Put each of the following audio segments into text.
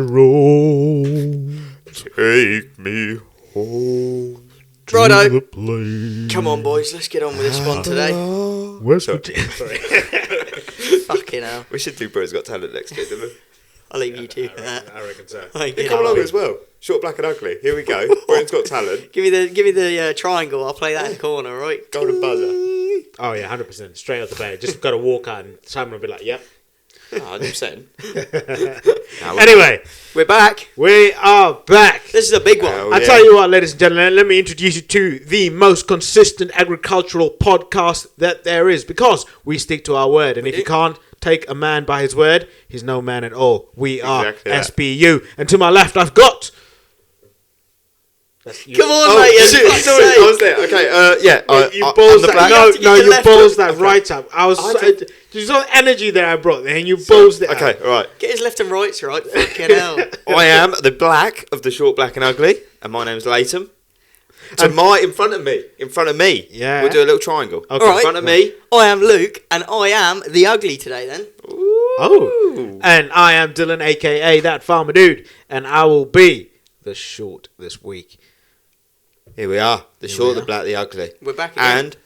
roll. Take me home to Righto. the place. Come on, boys, let's get on with this one today. West Virginia. Sorry. Fucking hell. We should do Bro's Got Talent next year, don't we? I'll leave you two for that. I reckon so. Right, You get come on. along as well. Short, black and ugly. Here we go. Bro's Got Talent. Give me the triangle. I'll play that in the corner, right? Golden buzzer. Oh yeah, 100%. Straight off the bat. Just got to walk out and Simon will be like, "Yep." Oh, 100%. Anyway, We're back. we are back. This is a big one. Oh, I yeah. tell you what, ladies and gentlemen, let me introduce you to the most consistent agricultural podcast that there is, because we stick to our word, and if you do. can't take a man by his word, he's no man at all. We are Exactly that. SBU, and to my left, I've got. That's you. Come on, Oh, mate. shit, for fuck's sorry, sake. I was there. Okay, yeah. Wait, you I'm balls the that. black. You have to get No, your you left balls up. that right up. I was. I did- There's no energy there I brought there, and you balls it. Okay, all right. Get his left and rights right. Fucking hell. I am the black of the short, black and ugly, and my name's Latham. So in front of me. Yeah. We'll do a little triangle. Okay. In All right. front of me. I am Luke, and I am the ugly today. Then. Oh, and I am Dylan, aka that farmer dude, and I will be the short this week. Here we are. The Here short, we the black, the ugly. We're back again. And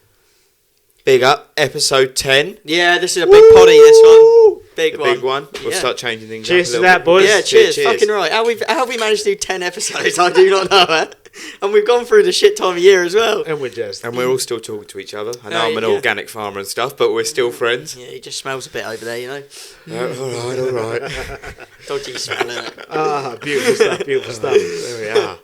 big up, episode 10. Yeah, this is a big potty. This one, big The one. big one. We'll Yeah. start changing things Cheers up a to little that, bit. boys. Yeah, cheers. Fucking right. How have we managed to do 10 episodes? I do not know it. And we've gone through the shit time of year as well. And we're just. And we're all still talking to each other. I know Oh, I'm an yeah. organic farmer and stuff, but we're still friends. Yeah, it just smells a bit over there, you know. All right. Dodgy smell, innit? Ah, beautiful stuff, beautiful stuff. There we are.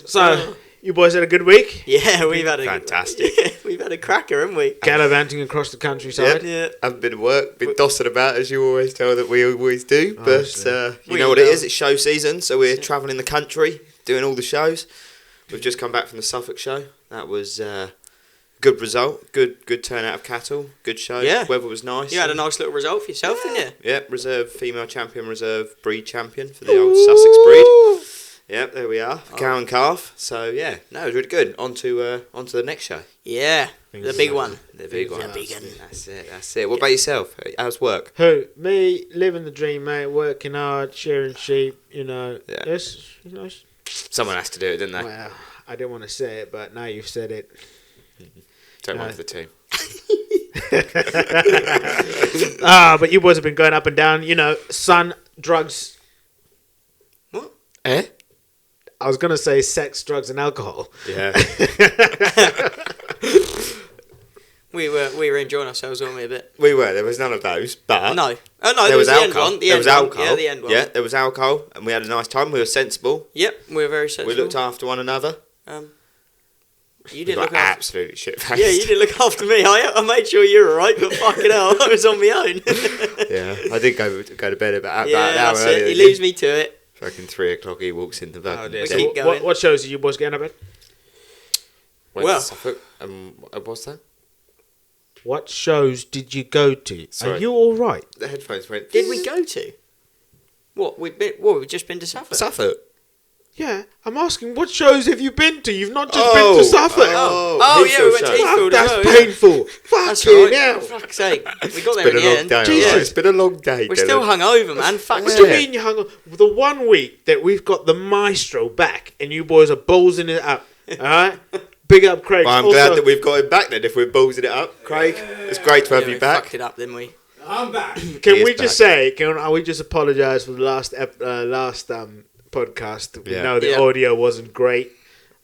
So, you boys had a good week? Yeah, we've had a Fantastic. we've had a cracker, haven't we? Gallivanting across the countryside. Yeah. Haven't been to work, been dossing about as you always tell that we always do. But Honestly. you We know what it will. is, it's show season, so we're travelling the country, doing all the shows. We've just come back from the Suffolk show. That was good result, good turnout of cattle, good show. Yeah. Weather was nice. You had a nice little result for yourself, didn't you? Yep, reserve female champion, reserve breed champion for the old Sussex breed. Yep, there we are. Cow and calf. So yeah, no, it was really good. On to the next show. Yeah, the big one. The big one. The big one. That's it. What about yourself? How's work? Who? Me, living the dream, mate, working hard, shearing sheep, you know. Yeah. Yes, you know. Someone has to do it, didn't they? Well, I didn't want to say it, but now you've said it. Don't mind for the team. But you boys have been going up and down, you know, sun, drugs. What? Eh? I was going to say sex, drugs, and alcohol. Yeah. We were enjoying ourselves, weren't we, a bit? We were. There was none of those, but No. Oh, no, there was the end alcohol. one. There was alcohol. Yeah, the end one. Yeah, there was alcohol, and we had a nice time. We were sensible. Yep, we were very sensible. We looked after one another. You We didn't got look after... absolutely shit faced. Yeah, you didn't look after me. I made sure you were alright, but fucking hell, I was on my own. Yeah, I did go to bed about Yeah, an hour that's earlier. it. He leaves me to it. Fucking 3 o'clock. He walks in the Oh, fucking dear. We So keep going. what shows are you boys getting up at? Went Well- to Suffolk. What's that? What shows did you go to? Sorry. Are you all right? The headphones went. Did we go to? What? We've just been to Suffolk. Suffolk? Yeah, I'm asking, what shows have you been to? You've not just been to Suffolk. Oh, yeah, we went to show. Heathfield. Fuck, that's as well, yeah. painful. That's Fucking right. hell. For fuck's sake. We got there It's been in a the long end. day. Jesus. alright. It's been a long day. We're still hungover, man. Fuck's What do you sake. mean you hung on? The 1 week that we've got the maestro back and you boys are ballsing it up, alright? Big up Craig. Well, I'm Also- glad that we've got him back then. If we're ballsing it up, Craig, it's great to have Yeah, you we back. fucked it up, didn't we? I'm back. Can He we is just say, can we just apologise for the last podcast? We Yeah. know the Yeah. audio wasn't great.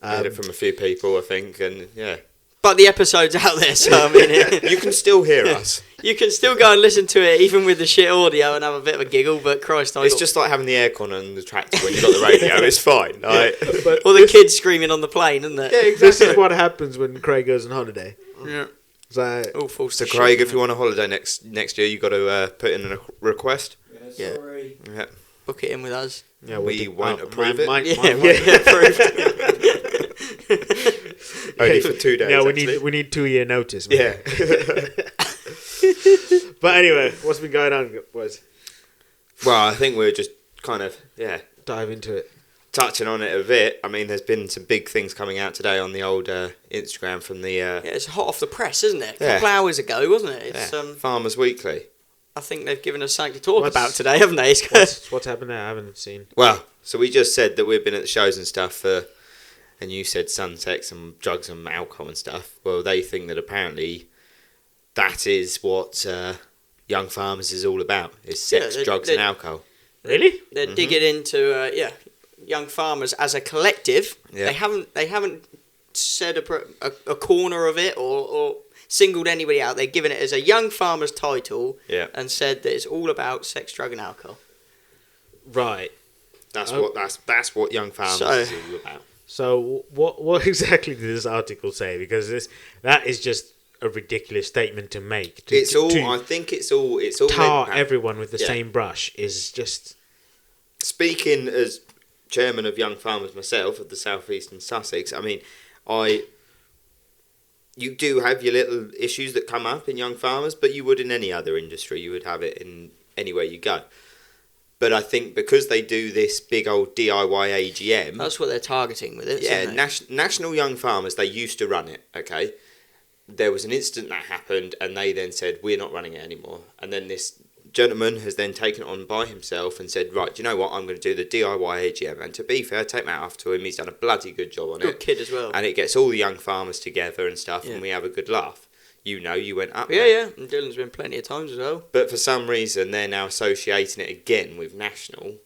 Heard it from a few people, I think, and yeah, But the episode's out there, so I mean, you can still hear us. you can still go and listen to it, even with the shit audio, and have a bit of a giggle. But Christ, It's just like having the aircon on the tractor when you've got the radio. It's fine. Right? But or the kids screaming on the plane, isn't it? this is what happens when Craig goes on holiday. Yeah. So, All falls So to Craig, shit, if you want a holiday next year, you got to put in a request. Yeah. Sorry. Yeah. book it in with us. yeah, We won't approve it. Yeah, approved. Only for 2 days. Yeah, actually. we need 2-year notice. Man. Yeah. But anyway, what's been going on, boys? Well, I think we're just kind of Dive into it. touching on it a bit. I mean, there's been some big things coming out today on the old Instagram from the Yeah, it's hot off the press, isn't it? A Yeah. couple hours ago, wasn't it? It's Farmers Weekly. I think they've given us something to talk What's- about today, haven't they? What's happened there? I haven't seen. Well, so we just said that we've been at the shows and stuff, and you said sun sex and drugs and alcohol and stuff. Well, they think that apparently that is what Young Farmers is all about: is sex, Yeah, drugs, and alcohol. Really? They're digging into Young Farmers as a collective. Yeah. They haven't said a corner of it or singled anybody out. They've given it as a Young Farmers title Yeah. and said that it's all about sex, drug, and alcohol. Right. That's Oh. that's what Young Farmers So- is all about. So what exactly did this article say? Because that is just a ridiculous statement to make. I think it's all tar meant- everyone with the Yeah. same brush is just. Speaking as chairman of Young Farmers myself of the South Eastern Sussex, I mean, you do have your little issues that come up in Young Farmers, but you would in any other industry. You would have it in anywhere you go. But I think because they do this big old DIY AGM, That's what they're targeting with it. yeah, isn't it? National Young Farmers, they used to run it, okay? There was an incident that happened, and they then said, we're not running it anymore. And then this gentleman has then taken it on by himself and said, right, do you know what, I'm going to do the DIY AGM. And to be fair, take my hat off to him, he's done a bloody good job on Good it. kid as well. And it gets all the young farmers together and stuff, Yeah. and we have a good laugh. You know, you went up Yeah, there. yeah. And Dylan's been plenty of times as well. But for some reason, they're now associating it again with National,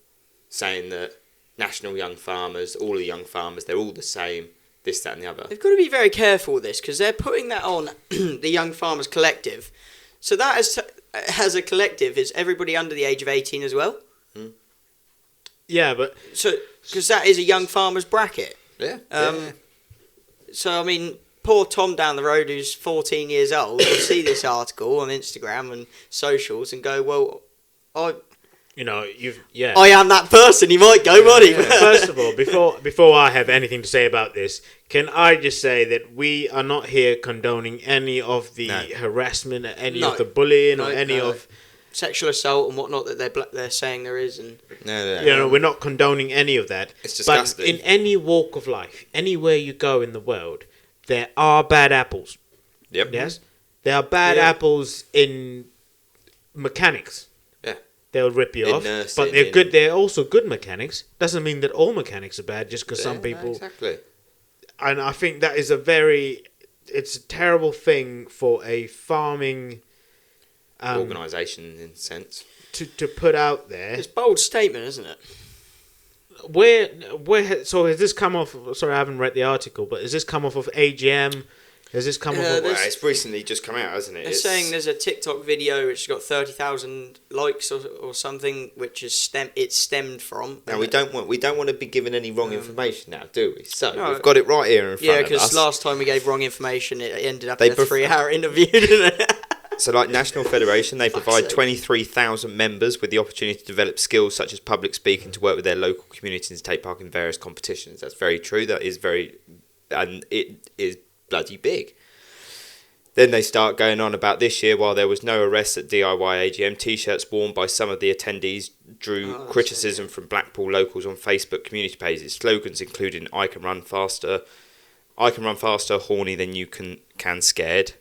saying that National Young Farmers, all the young farmers, they're all the same, this, that and the other. They've got to be very careful with this because they're putting that on the Young Farmers Collective. So that as a collective is everybody under the age of 18 as well. Yeah, but So because that is a Young Farmers bracket. Yeah. Um, So I mean, poor Tom down the road who's 14 years old will see this article on Instagram and socials and go, well, I am that person. He might go, won't he? First of all, before I have anything to say about this, can I just say that we are not here condoning any of the No. harassment, any No. of the bullying, No, or any no. of Sexual assault and whatnot that they're saying there is, and No. we're not condoning any of that. It's disgusting. But in any walk of life, anywhere you go in the world, there are bad apples. Yep. Yes, there are bad Yeah. apples in mechanics. Yeah. They'll rip you In off, nursing, but they're in- good. They're also good mechanics. Doesn't mean that all mechanics are bad just because some Yeah, people. Exactly. And I think that is it's a terrible thing for a farming Organisation, in a sense. to put out there. it's a bold statement, isn't it? So has this come off? Sorry, I haven't read the article, but has this come off of AGM? Has this come off of? Well, it's recently just come out, hasn't it? They're saying there's a TikTok video which has got 30,000 likes or something, which is stemmed from. Now we don't want to be given any wrong information now, do we? So No. we've got it right here in front Yeah, of us. because last time we gave wrong information, it ended up They in a 3-hour interview, didn't it? So, like National Federation, they provide sake. 23,000 members with the opportunity to develop skills such as public speaking, to work with their local communities, and to take part in various competitions. That's very true. That is and it is bloody big. Then they start going on about this year, while there was no arrests at DIY AGM, T-shirts worn by some of the attendees drew criticism from Blackpool locals on Facebook community pages. Slogans including "I can run faster," "Horny than you can scared."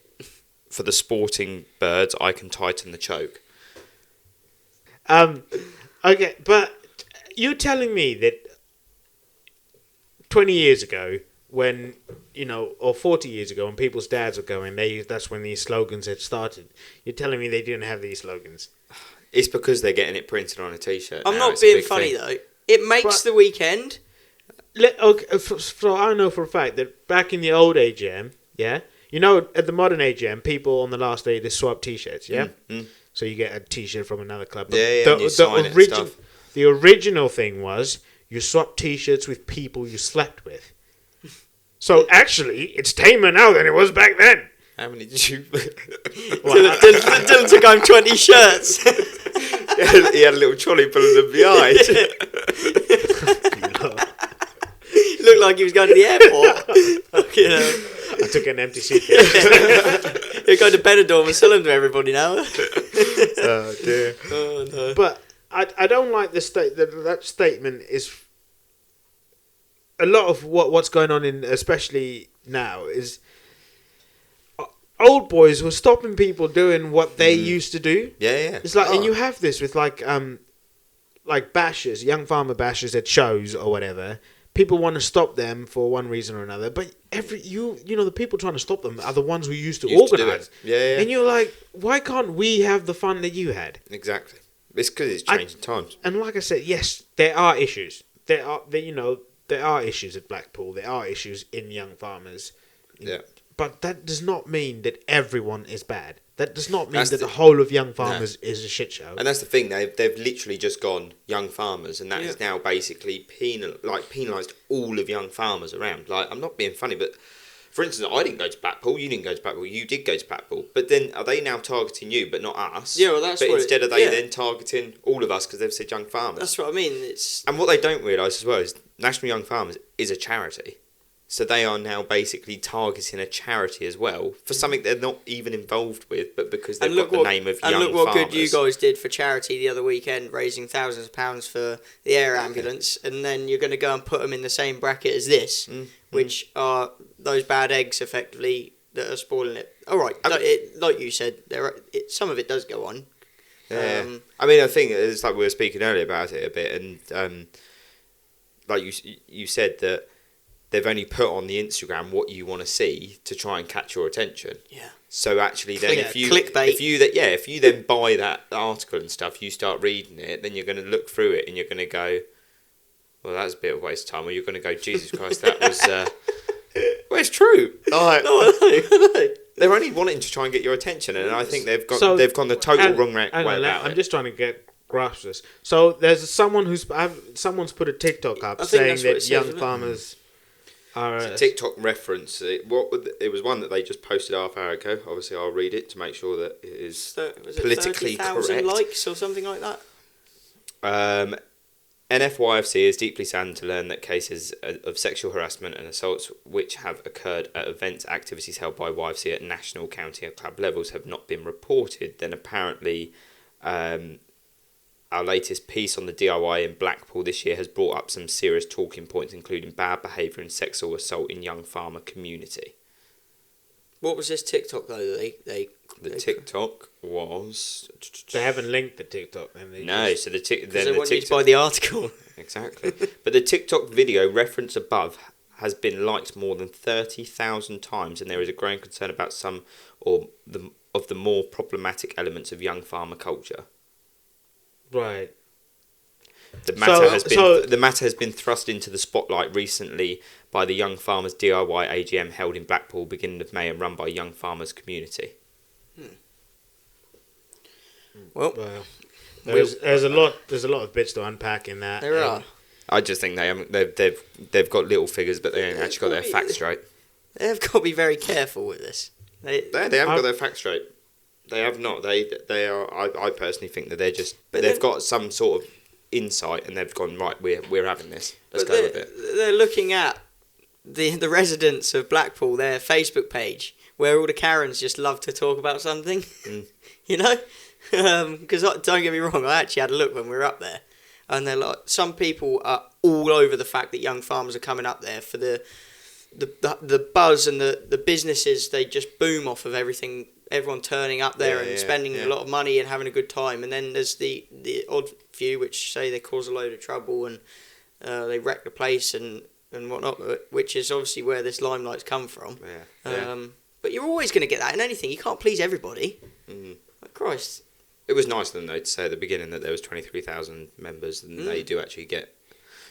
For the sporting birds, I can tighten the choke. Okay, but you're telling me that 20 years ago, when or 40 years ago, when people's dads were going, that's when these slogans had started. You're telling me they didn't have these slogans? It's because they're getting it printed on a T-shirt. I'm now. not It's a being big funny thing. though. It makes But- the weekend. So I know for a fact that back in the old AGM, yeah, at the modern AGM, people on the last day they swap T-shirts, yeah. So you get a T-shirt from another club. But Yeah, and you sign it and stuff. The original thing was you swap T-shirts with people you slept with. So actually, it's tamer now than it was back then. How many did you? Dylan took home 20 shirts. He had a little trolley pulling them behind. Looked like he was going to the airport. I took an empty suitcase. He'll go to Benidorm and sell them to everybody now. Oh dear. Oh no. But I don't like that statement is a lot of what's going on in, especially now, is old boys were stopping people doing what they used to do. Yeah. It's like, and you have this with like bashers, young farmer bashers at shows or whatever. People want to stop them for one reason or another, but the people trying to stop them are the ones who used to organize. Yeah. And you're like, why can't we have the fun that you had? Exactly. It's because it's changing times. And like I said, yes, there are issues. There are issues at Blackpool. There are issues in young farmers. Yeah. But that does not mean that everyone is bad. That does not mean that the whole of young farmers is a shit show. And that's the thing. They've literally just gone young farmers, and that is now basically penalised all of young farmers around. Like, I'm not being funny, but for instance, I didn't go to Blackpool. You didn't go to Blackpool. You did go to Blackpool. But then are they now targeting you, but not us? Yeah, well, that's but what instead are they then targeting all of us because they've said young farmers? That's what I mean. And what they don't realise as well is National Young Farmers is a charity. So they are now basically targeting a charity as well for something they're not even involved with, but because they've got the name of young farmers. And look what good you guys did for charity the other weekend, raising thousands of pounds for the air ambulance, and then you're going to go and put them in the same bracket as this, which are those bad eggs, effectively, that are spoiling it. All right, like you said, some of it does go on. Yeah. I mean, I think it's like we were speaking earlier about it a bit, and like you said that they've only put on the Instagram what you want to see to try and catch your attention. Yeah. So actually, then clickbait. if you then buy that article and stuff, you start reading it, then you're going to look through it and you're going to go, well, that's a bit of a waste of time. Or you're going to go, Jesus Christ, that was. Well, it's true. Like, no, I know. They're only wanting to try and get your attention, and I think they've gone the total wrong way about it. I'm just trying to grasp this. So there's someone's put a TikTok up saying that young farmers. It's a TikTok reference. It was one that they just posted half hour ago. Obviously, I'll read it to make sure that it is politically 30,000 correct. likes or something like that. NFYFC is deeply saddened to learn that cases of sexual harassment and assaults which have occurred at events, activities held by YFC at national, county and club levels have not been reported. Then apparently our latest piece on the DIY in Blackpool this year has brought up some serious talking points, including bad behaviour and sexual assault in young farmer community. What was this TikTok though? The TikTok was. They haven't linked the TikTok. Then they want you to buy the article. Exactly, but the TikTok video referenced above has been liked more than 30,000 times, and there is a growing concern about some of the more problematic elements of young farmer culture. Right. The matter has been thrust into the spotlight recently by the Young Farmers DIY AGM held in Blackpool beginning of May and run by Young Farmers Community. Well, there's a lot of bits to unpack in that. There are. I just think they've got little figures, but they haven't actually got their facts straight. They've got to be very careful with this. They haven't got their facts straight. They have not. They are. I personally think that they've got some sort of insight, and they've gone right. We're having this. Let's go with it. They're looking at the residents of Blackpool, their Facebook page, where all the Karens just love to talk about something. You know, because don't get me wrong, I actually had a look when we were up there, and they're like, some people are all over the fact that young farmers are coming up there for the buzz and the businesses. They just boom off of everything. Everyone turning up there and spending a lot of money and having a good time, and then there's the odd few which say they cause a load of trouble and they wreck the place and whatnot, which is obviously where this limelight's come from. But you're always going to get that in anything. You can't please everybody. Like Christ. It was nice of them though to say at the beginning that there was 23,000 members, and they do actually get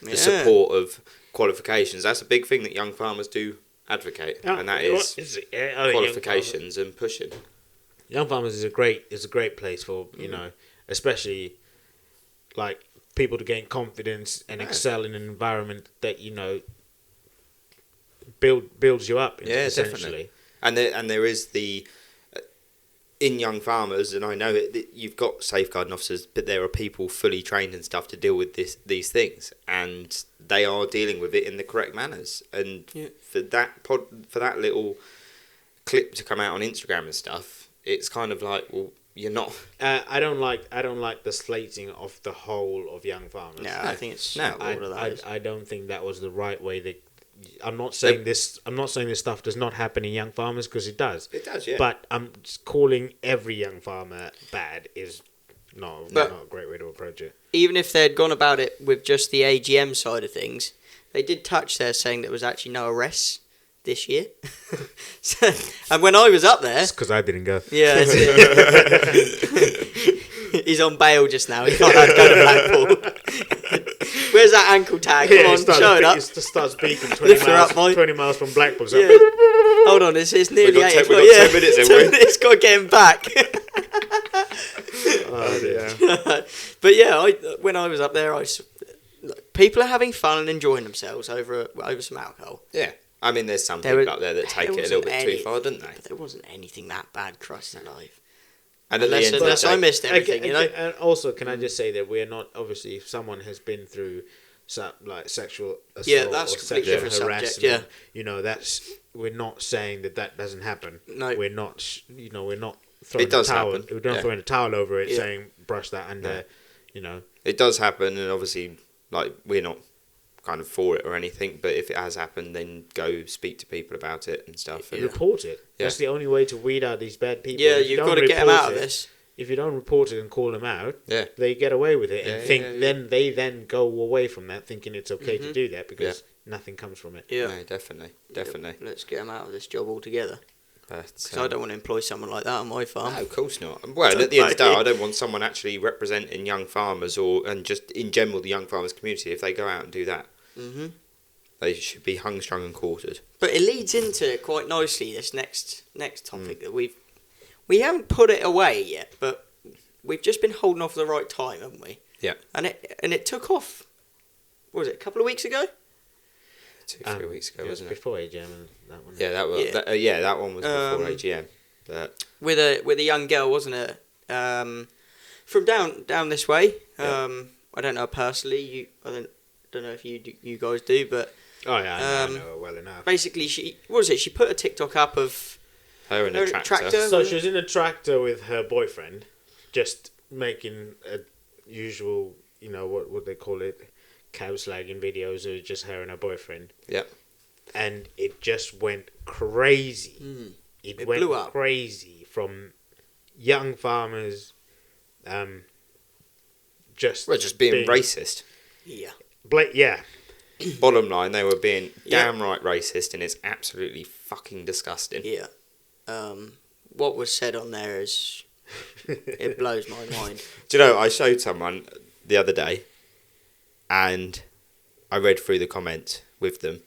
the support of qualifications. That's a big thing that young farmers do advocate, and that is qualifications and pushing. Young Farmers is a great place for especially like people to gain confidence and excel in an environment that builds you up. Definitely. And there is the in Young Farmers, and I know you've got safeguarding officers, but there are people fully trained and stuff to deal with these things, and they are dealing with it in the correct manners. And for that little clip to come out on Instagram and stuff, it's kind of like, well, you're not. I don't like the slating of the whole of Young Farmers. No, I think it's I don't think that was the right way I'm not saying this stuff does not happen in young farmers, because it does. It does, yeah. But just calling every young farmer bad is not a great way to approach it. Even if they'd gone about it with just the AGM side of things, they did touch there saying there was actually no arrests this year. So, and when I was up there... It's because I didn't go. Yeah, that's it. He's on bail just now. He's not allowed to go to Blackpool. Where's that ankle tag? Come on, show it up. Just start speaking 20 miles from Blackpool. So. Yeah. Hold on, it's nearly 8 o'clock. We've got 10 minutes, 10 minutes, got to get him back. Oh, dear. But yeah, when I was up there, people are having fun and enjoying themselves over some alcohol. Yeah. I mean, there's some people up there that take it a little bit too far, don't they? But there wasn't anything that bad, Christ alive. And at the end Unless I missed everything, you know. And also, can I just say that we're not, obviously, if someone has been through sexual assault that's or a completely sexual different harassment, subject, you know, we're not saying that doesn't happen. No. We're not, we're not throwing It does a towel. happen. We're not throwing a towel over it, Yeah. saying brush that under, you know. It does happen, and obviously, like, we're not kind of for it or anything, but if it has happened, then go speak to people about it and stuff. And Report it. Yeah. That's the only way to weed out these bad people. Yeah, If you you've don't got to get them report out of it- this. If you don't report it and call them out, Yeah. they get away with it and Yeah, think. yeah, yeah. Then they go away from that thinking it's okay to do that because nothing comes from it. Yeah. No, definitely. Let's get them out of this job altogether. But, Because I don't want to employ someone like that on my farm. No, of course not. Well, at the end of the day, I don't want someone actually representing young farmers and just in general the young farmers community. If they go out and do that, hmm they should be hung, strung, and quartered. But it leads into quite nicely this next topic that we haven't put it away yet, but we've just been holding off the right time, haven't we? Yeah. And it took off. What was it? A couple of weeks ago? 2-3 weeks ago, It was wasn't it? before AGM and that one. Yeah, that was. Yeah. That one was before AGM. But With a young girl, wasn't it? From down this way. Yeah. I don't know personally. I don't know if you guys do, but Oh yeah, I know her well enough. basically she put a TikTok up of her in her a tractor. So she was in a tractor with her boyfriend, just making a usual, you know, what they call it, cow slagging videos of just her and her boyfriend. Yep. And it just went crazy. It went blew up. crazy from young farmers, just being racist. Yeah. Yeah. Bottom line, they were being damn right racist, and it's absolutely fucking disgusting. Yeah. What was said on there is it blows my mind. Do you know, I showed someone the other day, and I read through the comments with them.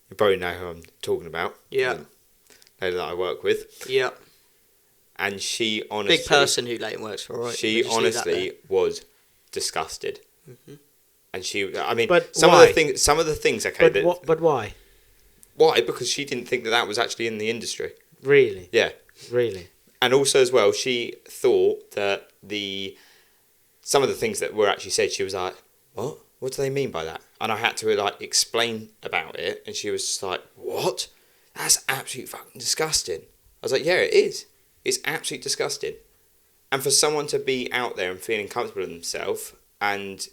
You probably know who I'm talking about. Yeah. The lady that I work with. Yeah. And she honestly... Big person who Leighton works for, right? She We'll just leave that honestly was disgusted. Mm-hmm. And she... I mean, But some why? of the things, okay... But why? Why? Because she didn't think that was actually in the industry. Really? Yeah. Really? And also as well, she thought that some of the things that were actually said, she was like, what? What do they mean by that? And I had to like explain about it, and she was just like, what? That's absolutely fucking disgusting. I was like, yeah, it is. It's absolutely disgusting. And for someone to be out there and feeling comfortable in themselves and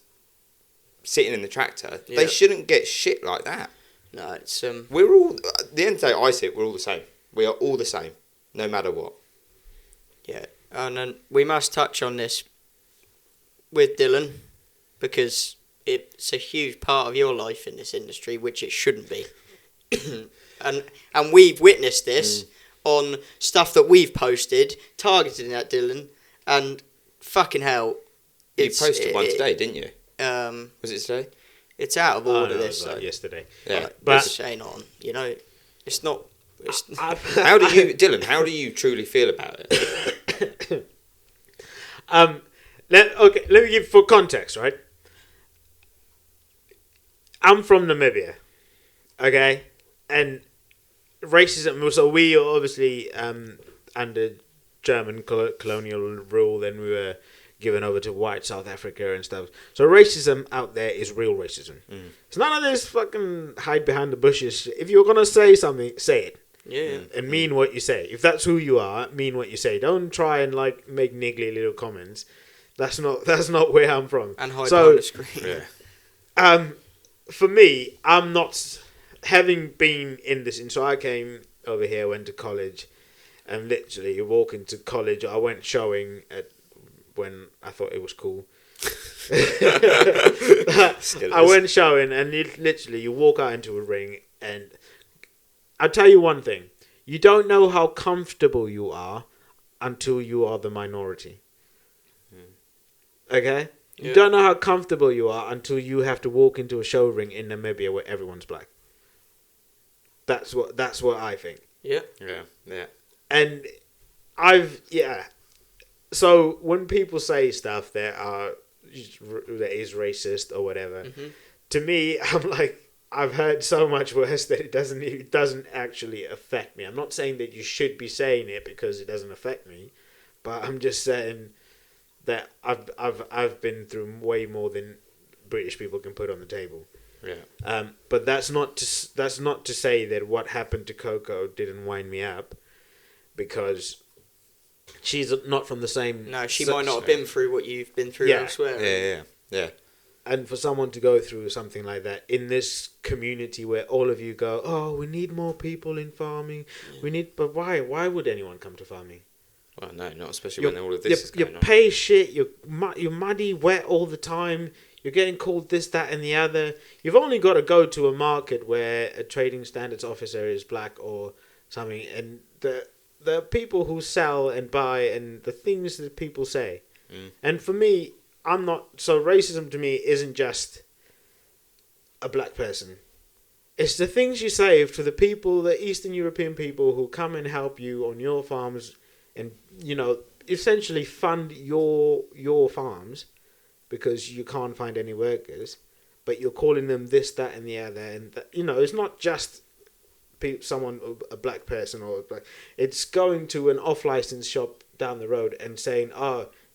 sitting in the tractor, they shouldn't get shit like that. No, it's We're all, at the end of the day, I see it, we're all the same. We are all the same, no matter what. yeah. And then we must touch on this with Dylan because it's a huge part of your life in this industry, which it shouldn't be. and we've witnessed this on stuff that we've posted targeting at Dylan, and fucking hell, You posted one today, didn't you? Was it today? It's out of Oh, order. no, This it was, though. Yesterday. Yeah, Yeah. but But- shame on. You know, it's not. It's, How do you, Dylan, how do you truly feel about it? Let me give for context, right? I'm from Namibia, okay, and racism. So we are obviously under German colonial rule. Then we were given over to white South Africa and stuff. So racism out there is real racism. It's none of this fucking hide behind the bushes. If you're gonna say something, say it. yeah. And mean what you say. If that's who you are, mean what you say. Don't try and like make niggly little comments. That's not where I'm from. And hide So, behind the screen. Yeah. for me, I'm not having been in this, and so I came over here, went to college, and literally you walk into college. I went showing at when I thought it was cool. I went showing, and literally you walk out into a ring, and I'll tell you one thing: you don't know how comfortable you are until you are the minority. Okay. You don't know how comfortable you are until you have to walk into a show ring in Namibia where everyone's black. That's what I think. Yeah. And so when people say stuff that is racist or whatever, to me, I'm like, I've heard so much worse that it doesn't actually affect me. I'm not saying that you should be saying it because it doesn't affect me, but I'm just saying that I've been through way more than British people can put on the table. Yeah. But that's not to say that what happened to Coco didn't wind me up, because she's not from the same. No, she might not have been through what you've been through elsewhere. Yeah. And for someone to go through something like that in this community where all of you go, oh, we need more people in farming. But why? Why would anyone come to farming? Well, no, not especially when all of this is going on. You pay shit, you're muddy, wet all the time, you're getting called this, that and the other. You've only got to go to a market where a trading standards officer is black or something, and the people who sell and buy and the things that people say. And for me, racism to me isn't just a black person. It's the things you say to the people, the Eastern European people who come and help you on your farms and, essentially fund your farms because you can't find any workers, but you're calling them this, that, and the other. And, it's not just a black person or it's going to an off-license shop down the road and saying,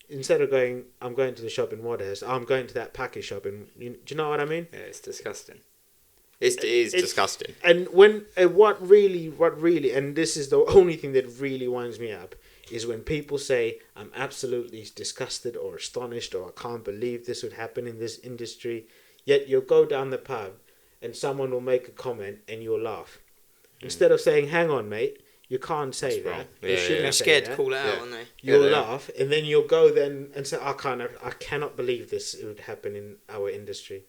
instead of I'm going to the shop in Wadhurst, I'm going to that package shop. Do you know what I mean? Yeah, it's disgusting. It is disgusting. And when what really, and this is the only thing that really winds me up, is when people say, I'm absolutely disgusted or astonished or I can't believe this would happen in this industry, yet you'll go down the pub and someone will make a comment and you'll laugh. Instead of saying, hang on, mate, you can't say that. Yeah, you shouldn't They're scared to call it out, aren't they? You'll laugh, and then you'll go then and say, I cannot believe this would happen in our industry.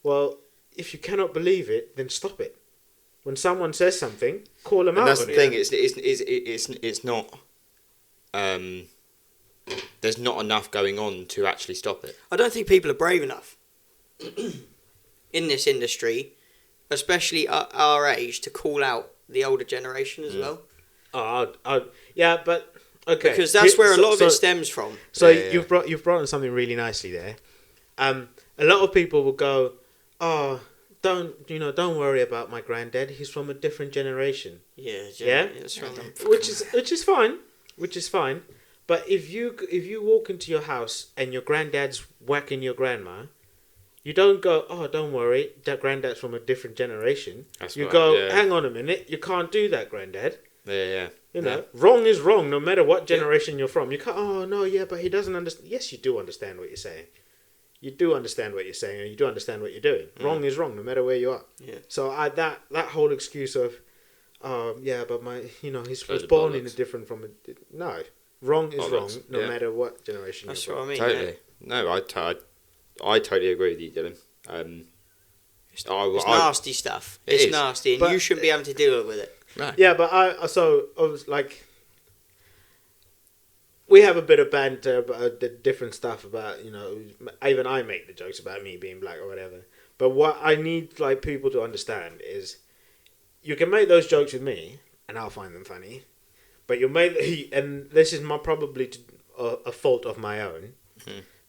Well, if you cannot believe it, then stop it. When someone says something, call them out. And that's the thing. It's not. There's not enough going on to actually stop it. I don't think people are brave enough in this industry, especially at our age, to call out the older generation as well. But okay, because that's where a lot of it stems from. So you've brought on something really nicely there. A lot of people will go, "Oh, don't worry about my granddad. He's from a different generation." Yeah, that's right. Which is fine. But if you walk into your house and your granddad's whacking your grandma, you don't go, "Oh, don't worry, that granddad's from a different generation." Hang on a minute, you can't do that, granddad. Yeah. Wrong is wrong, no matter what generation you're from. You can't. Oh no, yeah, but he doesn't understand. Yes, you do understand what you're saying. You do understand what you're saying, and you do understand what you're doing. Wrong is wrong, no matter where you are. Yeah. So that whole excuse of, but my, he's born in a different from a no. Wrong is wrong, no matter what generation. That's you're what I mean. Totally. No, I totally agree with you, Dylan. It's nasty stuff. It's nasty, and you shouldn't be able to deal with it. No. Yeah, but I was like, we have a bit of banter about the different stuff about, even I make the jokes about me being black or whatever. But what I need people to understand is, you can make those jokes with me, and I'll find them funny. But and this is probably a fault of my own,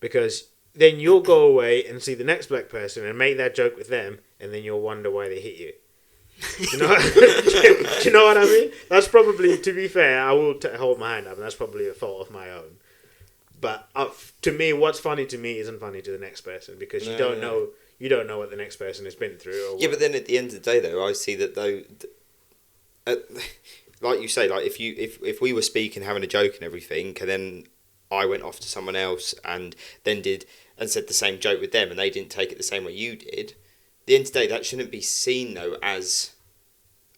because then you'll go away and see the next black person and make that joke with them, and then you'll wonder why they hit you. Do you know what I mean? That's probably, to be fair, I will hold my hand up, and that's probably a fault of my own. But to me, what's funny to me isn't funny to the next person, because you don't know what the next person has been through. But then at the end of the day, though, I see that like you say, if we were speaking, having a joke and everything, and then I went off to someone else and then said the same joke with them, and they didn't take it the same way you did, the end of the day, that shouldn't be seen though as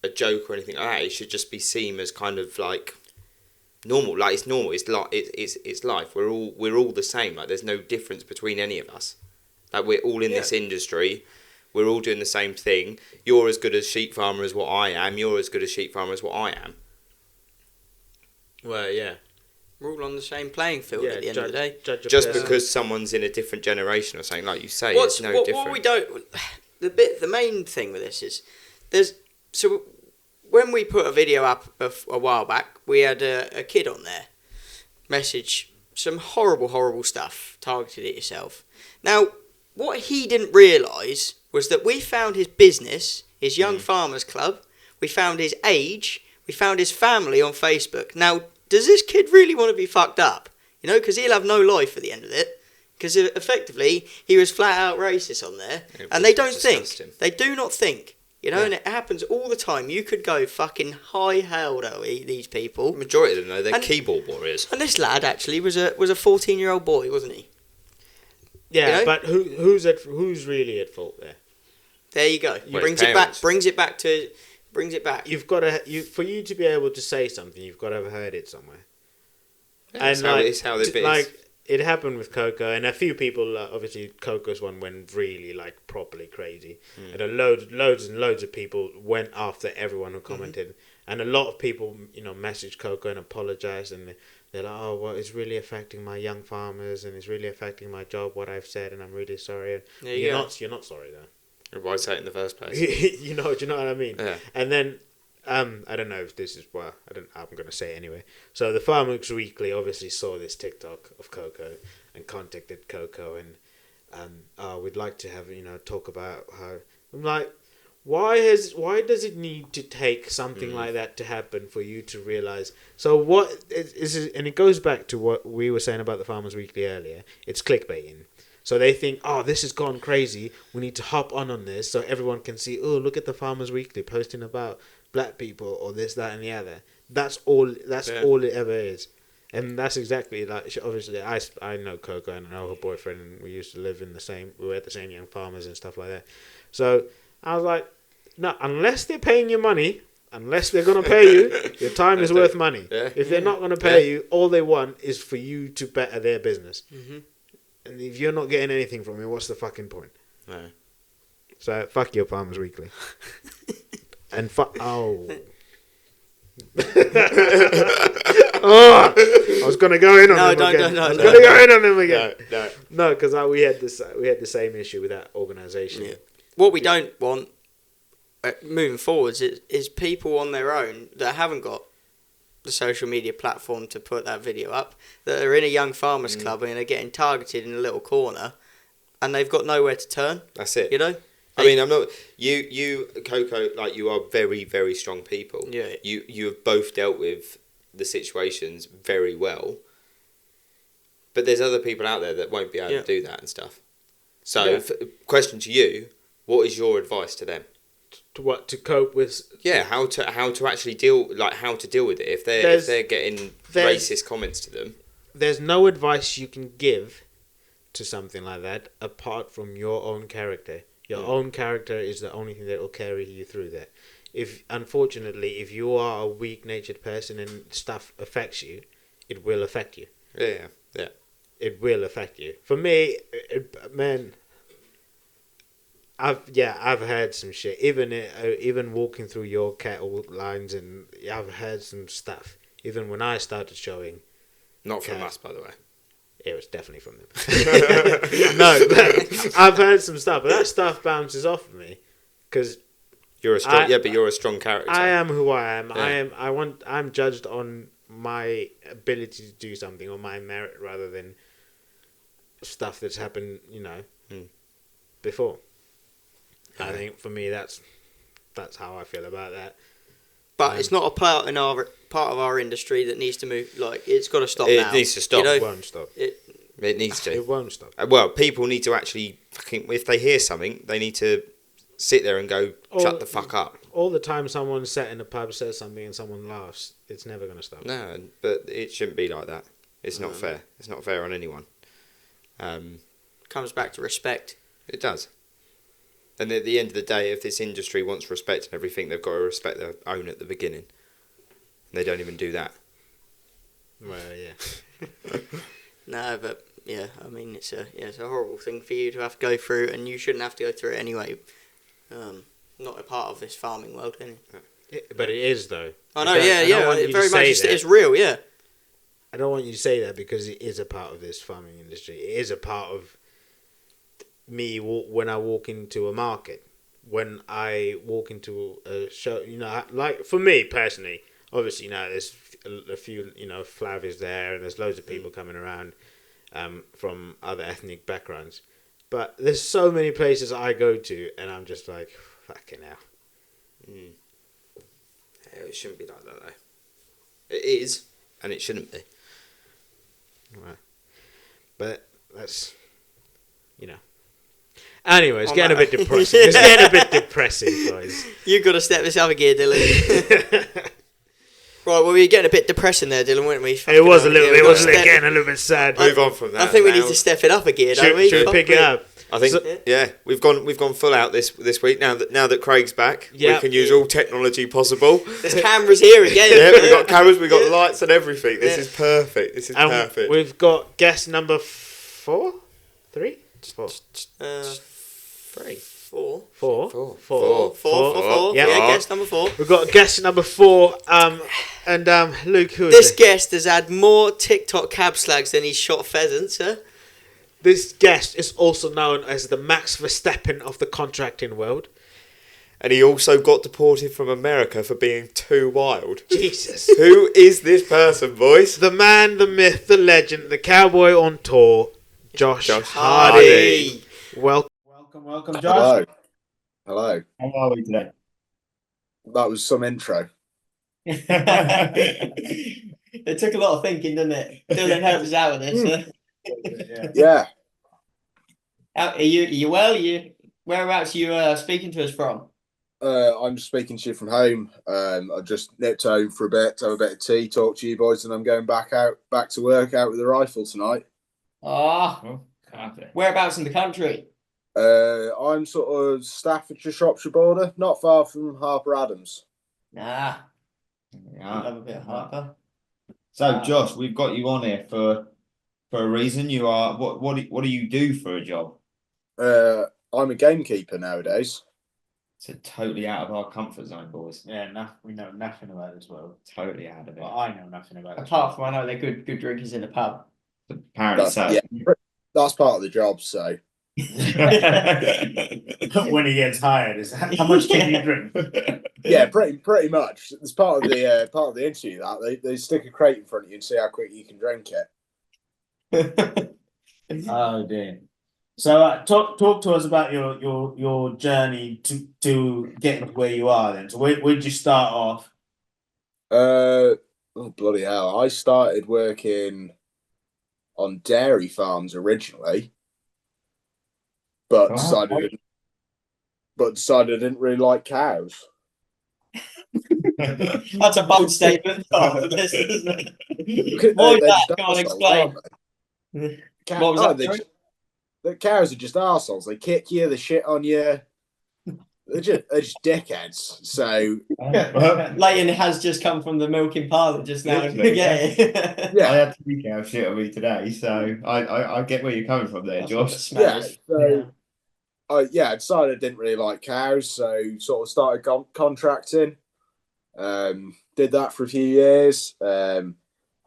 a joke or anything like that. It should just be seen as kind of like normal. Like it's normal. It's like it's life. We're all the same. Like there's no difference between any of us. Like we're all in this industry. We're all doing the same thing. You're as good a sheep farmer as what I am. You're as good a sheep farmer as what I am. Well, yeah. We're all on the same playing field at the end of the day. Just because someone's in a different generation or something, like you say, it's no different. What we don't... The main thing with this is... So when we put a video up a while back, we had a kid on there message some horrible stuff targeted at yourself. Now, what he didn't realise was that we found his business, his Young Farmers Club, we found his age, we found his family on Facebook. Now, does this kid really want to be fucked up? You know, because he'll have no life at the end of it. Because effectively, he was flat out racist on there. And they don't think. They do not think. You know, and it happens all the time. You could go fucking high hell, though, these people. The majority of them, though, they're keyboard warriors. And this lad, actually, was a 14-year-old boy, wasn't he? Yeah, you know? But who's really at fault there? There you go. Brings it back. You've got to for you to be able to say something, you've got to have heard it somewhere. Yeah, and it's how it is. Like it happened with Coco, and a few people. Obviously, Coco's one went really like properly crazy, and loads and loads of people went after everyone who commented, and a lot of people, messaged Coco and apologized, and they're like, "Oh, well, it's really affecting my young farmers, and it's really affecting my job. What I've said, and I'm really sorry." You're not sorry though. Why say it in the first place? Do you know what I mean? Yeah. And then, I don't know if this is I'm going to say it anyway. So the Farmers Weekly obviously saw this TikTok of Coco and contacted Coco and we'd like to have talk about how. I'm like, why does it need to take something like that to happen for you to realize? So what is it? And it goes back to what we were saying about the Farmers Weekly earlier. It's clickbaiting. So they think, oh, this has gone crazy. We need to hop on this so everyone can see, oh, look at the Farmers Weekly posting about black people or this, that, and the other. That's all it ever is. And that's exactly like, obviously, I know Coco and I know her boyfriend, and we used to live we were at the same Young Farmers and stuff like that. So I was like, no, unless they're paying you money, unless they're going to pay you, your time is worth money. Yeah. If they're not going to pay you, all they want is for you to better their business. Mm-hmm. And if you're not getting anything from it, what's the fucking point? No. So, fuck your Farmers Weekly. And oh. I was going to go in on them again. I was going to go in on them again. No, because we had the same issue with that organisation. Yeah. What we don't want, moving forwards, is people on their own that haven't got the social media platform to put that video up, that are in a Young Farmers Club and are getting targeted in a little corner, and they've got nowhere to turn. That's it. You know? I mean, I'm not... You, Coco, like, you are very, very strong people. Yeah. You have both dealt with the situations very well. But there's other people out there that won't be able to do that and stuff. So, question to you, what is your advice to them? To cope with? Yeah, how to actually deal with it if they're getting racist comments to them. There's no advice you can give to something like that apart from your own character. Your own character is the only thing that will carry you through that. Unfortunately, if you are a weak-natured person and stuff affects you, it will affect you. Yeah. It will affect you. For me, man. I've heard some shit. Even walking through your cattle lines, and I've heard some stuff. Even when I started showing. Not from us, by the way. It was definitely from them. No, but I've heard some stuff, but that stuff bounces off of me because you're a strong. But you're a strong character. I am who I am. Yeah. I'm judged on my ability to do something, or my merit, rather than stuff that's happened, before. I think for me that's how I feel about that. But it's not a part of our industry that needs to move. Like, it's got to stop now. It needs to stop. It won't stop. It needs to. It won't stop. Well, people need to actually if they hear something, they need to sit there and go, shut the fuck up. All the time someone sat in a pub says something and someone laughs, it's never going to stop. No, but it shouldn't be like that. It's not fair. It's not fair on anyone. Comes back to respect. It does. And at the end of the day, if this industry wants respect and everything, they've got to respect their own at the beginning. And they don't even do that. Well, yeah. No, but yeah, I mean it's a horrible thing for you to have to go through, and you shouldn't have to go through it anyway. Not a part of this farming world, is it? But it is though. I know, it very much it's real, yeah. I don't want you to say that because it is a part of this farming industry. It is a part of me when I walk into a market, when I walk into a show. You know, like for me personally, obviously, there's a few, flowers there, and there's loads of people coming around from other ethnic backgrounds. But there's so many places I go to, and I'm just like, fucking hell. Yeah, it shouldn't be like that, though. It is, and it shouldn't be. Right. But that's, Anyway, it's getting a bit depressing. It's getting a bit depressing, guys. You've got to step this up a gear, Dylan. Right, well, we were getting a bit depressing there, Dylan, weren't we? It was a little bit, wasn't it? Getting a little bit sad. Move on from that. I think we need to step it up a gear, don't we? Should we pick it up? I think, we've gone full out this week. Now that Craig's back, we can use all technology possible. There's cameras here again. Yeah, we've got cameras, we've got lights and everything. This is perfect. This is perfect. We've got guest number 4? 3? 4. 3. 4. 4. Yeah, guest number 4. We've got guest number 4. And Luke, who is this guest has had more TikTok cab slags than he's shot pheasants, sir. This guest is also known as the Max Verstappen of the contracting world. And he also got deported from America for being too wild. Jesus. Who is this person, boys? The man, the myth, the legend, the cowboy on tour, Josh Hardy. Welcome, Hello. Josh. Hello. How are we today? That was some intro. It took a lot of thinking, didn't it? Dylan helped us out with this. Yeah. Are you well? Whereabouts are you speaking to us from? I'm speaking to you from home. I just nipped home for a bit to have a bit of tea, talk to you boys, and I'm going back to work out with the rifle tonight. Whereabouts in the country? I'm sort of Staffordshire, Shropshire border, not far from Harper Adams. I love a bit of Harper. So, Josh, we've got you on here for a reason. You are what do you do for a job? I'm a gamekeeper nowadays. So totally out of our comfort zone, boys. Yeah, we know nothing about this world. Totally out of it. Well, I know nothing about it. Apart from I know they're good drinkers in the pub. Apparently so. Yeah, that's part of the job. So When he gets hired, is how much can you drink? yeah, pretty much. It's part of the interview that they stick a crate in front of you and see how quick you can drink it. Oh dear. So talk to us about your journey to getting to where you are then. So where did you start off? Oh bloody hell! I started working on dairy farms originally, but decided I didn't really like cows. That's a bold statement. More They're that, just can't arseholes, explain. aren't they? What was that, sorry? The cows are just arseholes. They kick you, they shit on you. They're just dickheads. So Leighton has just come from the milking parlour just now. Literally, Yeah. yeah, I had 3 cows shit on me today, so I get where you're coming from there, Josh. yeah. So I decided I didn't really like cows, so sort of started contracting. Did that for a few years, and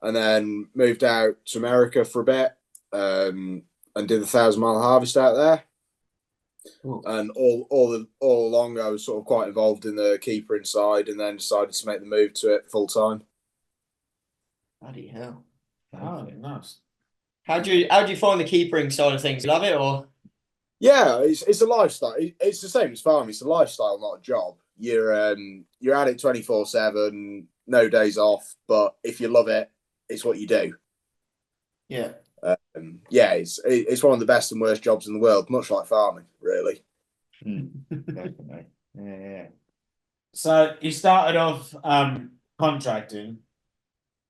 then moved out to America for a bit, and did the 1,000-mile harvest out there. Ooh. And all along, I was sort of quite involved in the keeper inside, and then decided to make the move to it full time. Bloody hell! Oh, nice. How do you find the keepering side of things? Love it or? Yeah, it's a lifestyle. It's the same as farming. It's a lifestyle, not a job. You're at it 24/7, no days off. But if you love it, it's what you do. Yeah. It's one of the best and worst jobs in the world, much like farming, really. Definitely. Yeah. So you started off contracting.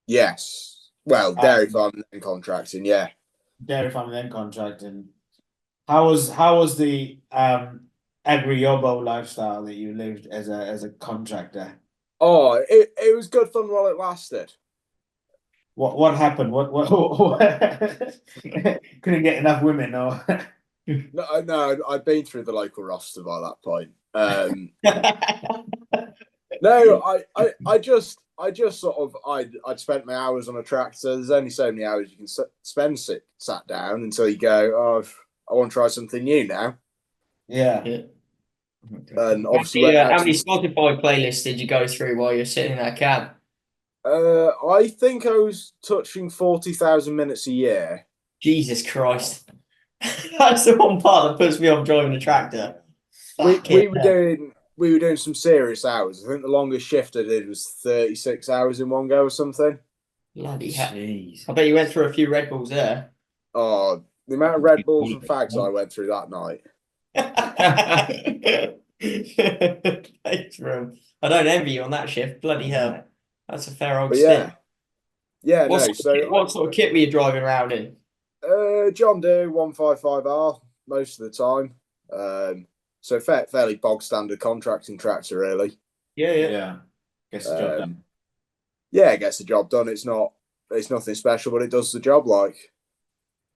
Yes. Well, dairy farming and contracting. Yeah. Dairy farming then contracting. How was the agri-yobo lifestyle that you lived as a contractor? Oh, it was good fun while it lasted. What happened? What couldn't get enough women or No, I'd been through the local roster by that point. No, I just sort of I'd spent my hours on a tractor. There's only so many hours you can spend sat down until you go, oh, I want to try something new now. yeah. And obviously, how many Spotify playlists did you go through while you're sitting in that cab? I think I was touching 40,000 minutes a year. Jesus Christ. That's the one part that puts me off driving a tractor. We were doing some serious hours. I think the longest shift I did was 36 hours in one go or something. Bloody hell. I bet you went through a few Red Bulls there. Oh, the amount of Red Bulls and fags I went through that night. Thanks, bro. I don't envy you on that shift. Bloody hell. That's a fair old But stint. Yeah, What no. what sort of kit were you driving around in? John Deere 155R most of the time. So fairly bog standard contracting tractor, really. Yeah. Gets the job done. Yeah, it gets the job done. It's nothing special, but it does the job like.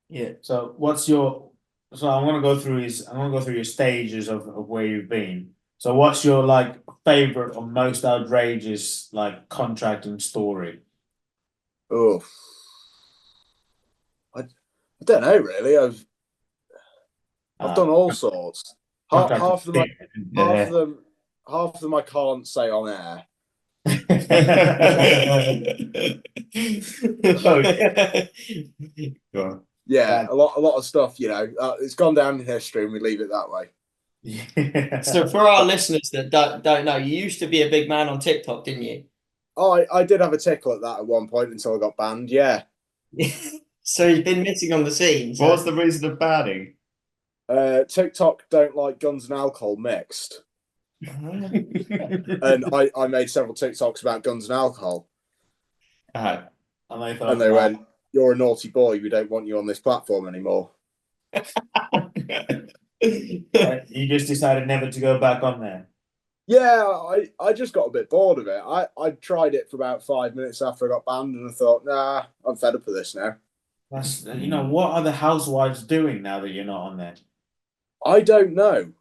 Yeah. So I'm gonna go through your stages of where you've been. So what's your like favorite or most outrageous like contracting story? Oh, I don't know really. I've done all sorts. Half of them I can't say on air. Yeah, a lot of stuff. It's gone down in history, and we leave it that way. So for our listeners that don't know, you used to be a big man on TikTok, didn't you? Oh, I did have a tickle at that at one point until I got banned. Yeah. So you've been missing on the scenes. What was the reason of banning? TikTok don't like guns and alcohol mixed. And I made several TikToks about guns and alcohol. And they went, "You're a naughty boy. We don't want you on this platform anymore." You just decided never to go back on there. Yeah, I just got a bit bored of it. I tried it for about 5 minutes after I got banned, and I thought, nah, I'm fed up with this now. That's what are the housewives doing now that you're not on there? I don't know.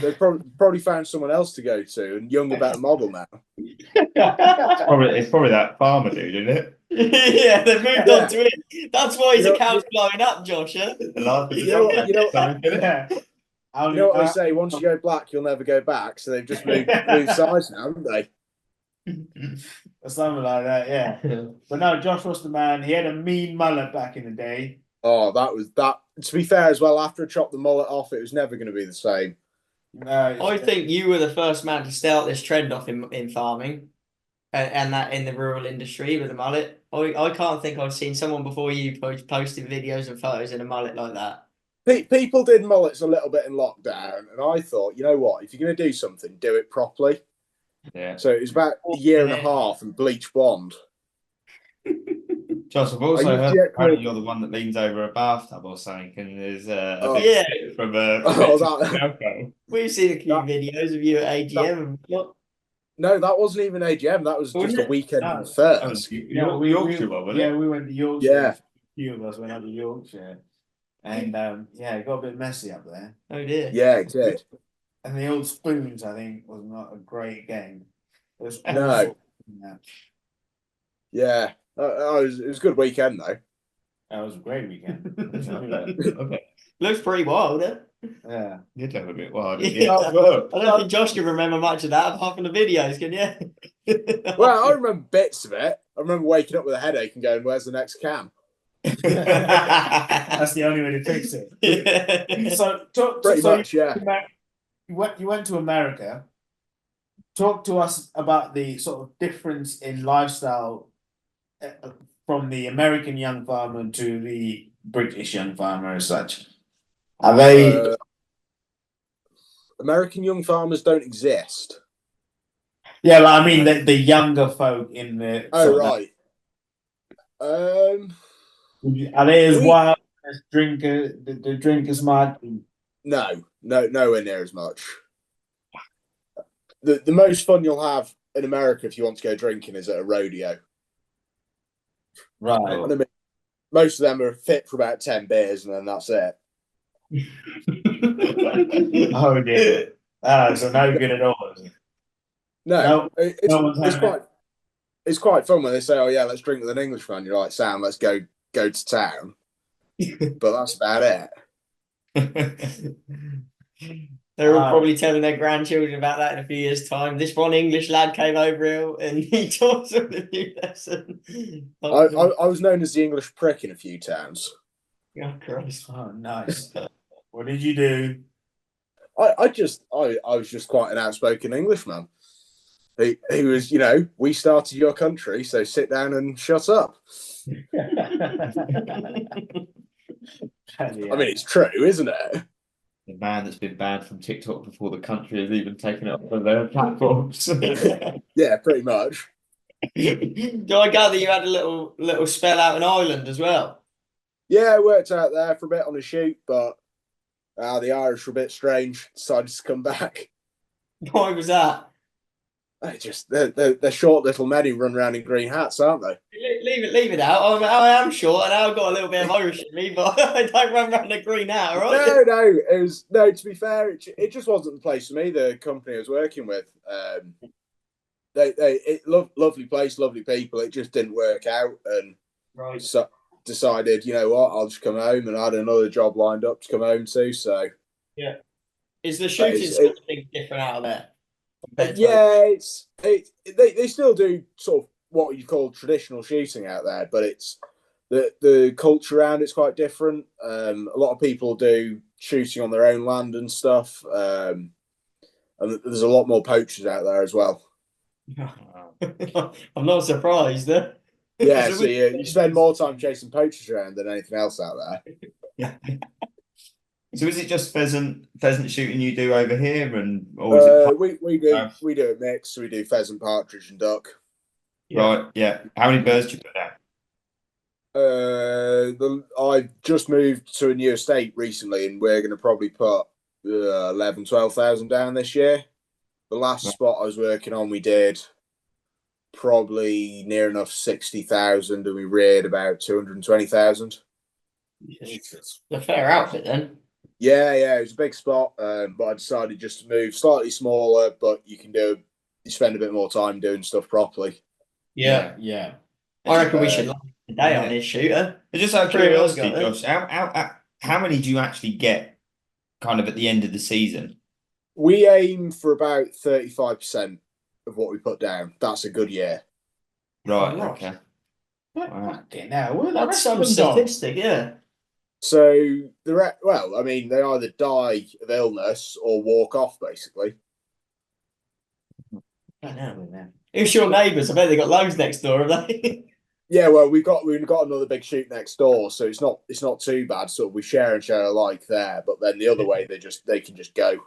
They've probably found someone else to go to, and younger, better model now. It's probably that farmer dude, isn't it? Yeah, they've moved on to it. That's why his account's blowing up, Josh. Huh? You know what they say? Once you go black, you'll never go back. So they've just moved sides now, haven't they? Something like that, yeah. But no, Josh was the man. He had a mean mullet back in the day. Oh, that was that. To be fair, as well, after I chopped the mullet off, it was never going to be the same. No, I think you were the first man to start this trend off in farming, and that in the rural industry with a mullet. I can't think I've seen someone before you posting videos and photos in a mullet like that. People did mullets a little bit in lockdown, and I thought, you know what? If you're going to do something, do it properly. Yeah. So it was about a year and a half and bleach blonde. Josh, I've also heard apparently you're the one that leans over a bathtub or something, and there's a bit from a. We've seen a few videos of you at AGM. No, that wasn't even AGM. That was just a weekend in Firth. Yorkshire, wasn't it? Yeah, we went to Yorkshire. Yeah. A few of us went up to Yorkshire. And it got a bit messy up there. Oh dear. Yeah, it did. And the old spoons, I think, was not a great game. It was no. Yeah. It was a good weekend though. That was a great weekend. Okay. Looks pretty wild, eh? Yeah. You'd have a bit wild. Yeah. I don't think Josh can remember much of that apart from the videos, can you? Well, I remember bits of it. I remember waking up with a headache and going, "Where's the next cam?" That's the only way to fix it. Yeah. So you went to America. Talk to us about the sort of difference in lifestyle from the American young farmer to the British young farmer as such. Are they American young farmers don't exist? Yeah, I mean the younger folk in the. Oh right. Are they as wild as the drinkers might? No, nowhere near as much. the most fun you'll have in America if you want to go drinking is at a rodeo. Right. And I mean, most of them are fit for about 10 beers, and then that's it. Oh dear. So no good at all. No, no it's quite fun when they say, "Oh yeah, let's drink with an Englishman." You're like, "Sam, let's go to town," but that's about it. They're all probably telling their grandchildren about that in a few years' time. This one English lad came over here and he taught them a new lesson. I was known as the English prick in a few towns. Oh, Christ. Oh, nice. What did you do? I was just quite an outspoken Englishman. He was, we started your country, so sit down and shut up. I mean, it's true, isn't it? The man that's been banned from TikTok before the country has even taken it off of their platforms. Yeah, pretty much. Do I gather you had a little spell out in Ireland as well? Yeah, I worked out there for a bit on a shoot, but the Irish were a bit strange. Decided to come back. Why was that? They're short little men who run around in green hats, aren't they? Leave it out. I am short and I've got a little bit of Irish in me, but I don't run around a green hat, all right? No. To be fair, it just wasn't the place for me. The company I was working with, lovely place, lovely people. It just didn't work out, and so decided, you know what, I'll just come home, and I had another job lined up to come home to. So yeah, is the shooting thing different out of there? Yeah, they still do sort of what you call traditional shooting out there, but it's the culture around it's quite different. A lot of people do shooting on their own land and stuff, and there's a lot more poachers out there as well. I'm not surprised. Yeah, so you spend more time chasing poachers around than anything else out there. So is it just pheasant shooting you do over here, or is it? We do a mix. So we do pheasant, partridge, and duck. Right. Yeah. How many birds do you put down? I just moved to a new estate recently, and we're going to probably put 12,000 down this year. The last spot I was working on, we did probably near enough 60,000, and we reared about 220,000. A fair outfit then. Yeah, it was a big spot, but I decided just to move slightly smaller, but you spend a bit more time doing stuff properly. Yeah. I reckon we should last a day on this shooter. Just out of curiosity, Josh, how many do you actually get kind of at the end of the season? We aim for about 35% of what we put down. That's a good year. Right, okay. That's some statistic, yeah. So they either die of illness or walk off, basically. I know, man. Who's your neighbours? I bet they got loads next door, have they? Yeah, well, we've got another big shoot next door, so it's not too bad. So we share alike there, but then the other way they can just go.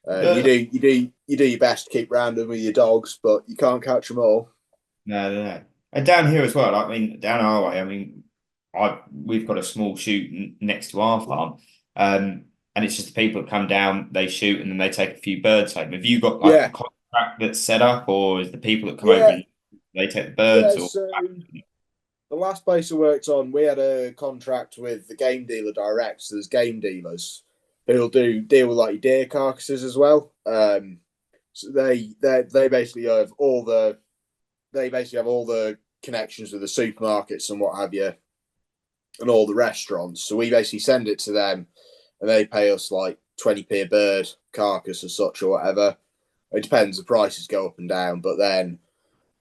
You do your best to keep random with your dogs, but you can't catch them all. No. And down here as well. I mean, down our way. We've got a small shoot next to our farm, and it's just the people that come down, they shoot, and then they take a few birds home. Have you got a contract that's set up, or is the people that come over and they take the birds? Yeah, so the last place I worked on, we had a contract with the game dealer direct. So there's game dealers who'll deal with like your deer carcasses as well. So they basically have all the connections with the supermarkets and what have you, and all the restaurants. So we basically send it to them, and they pay us like 20p a bird carcass or such or whatever. It depends. The prices go up and down, but then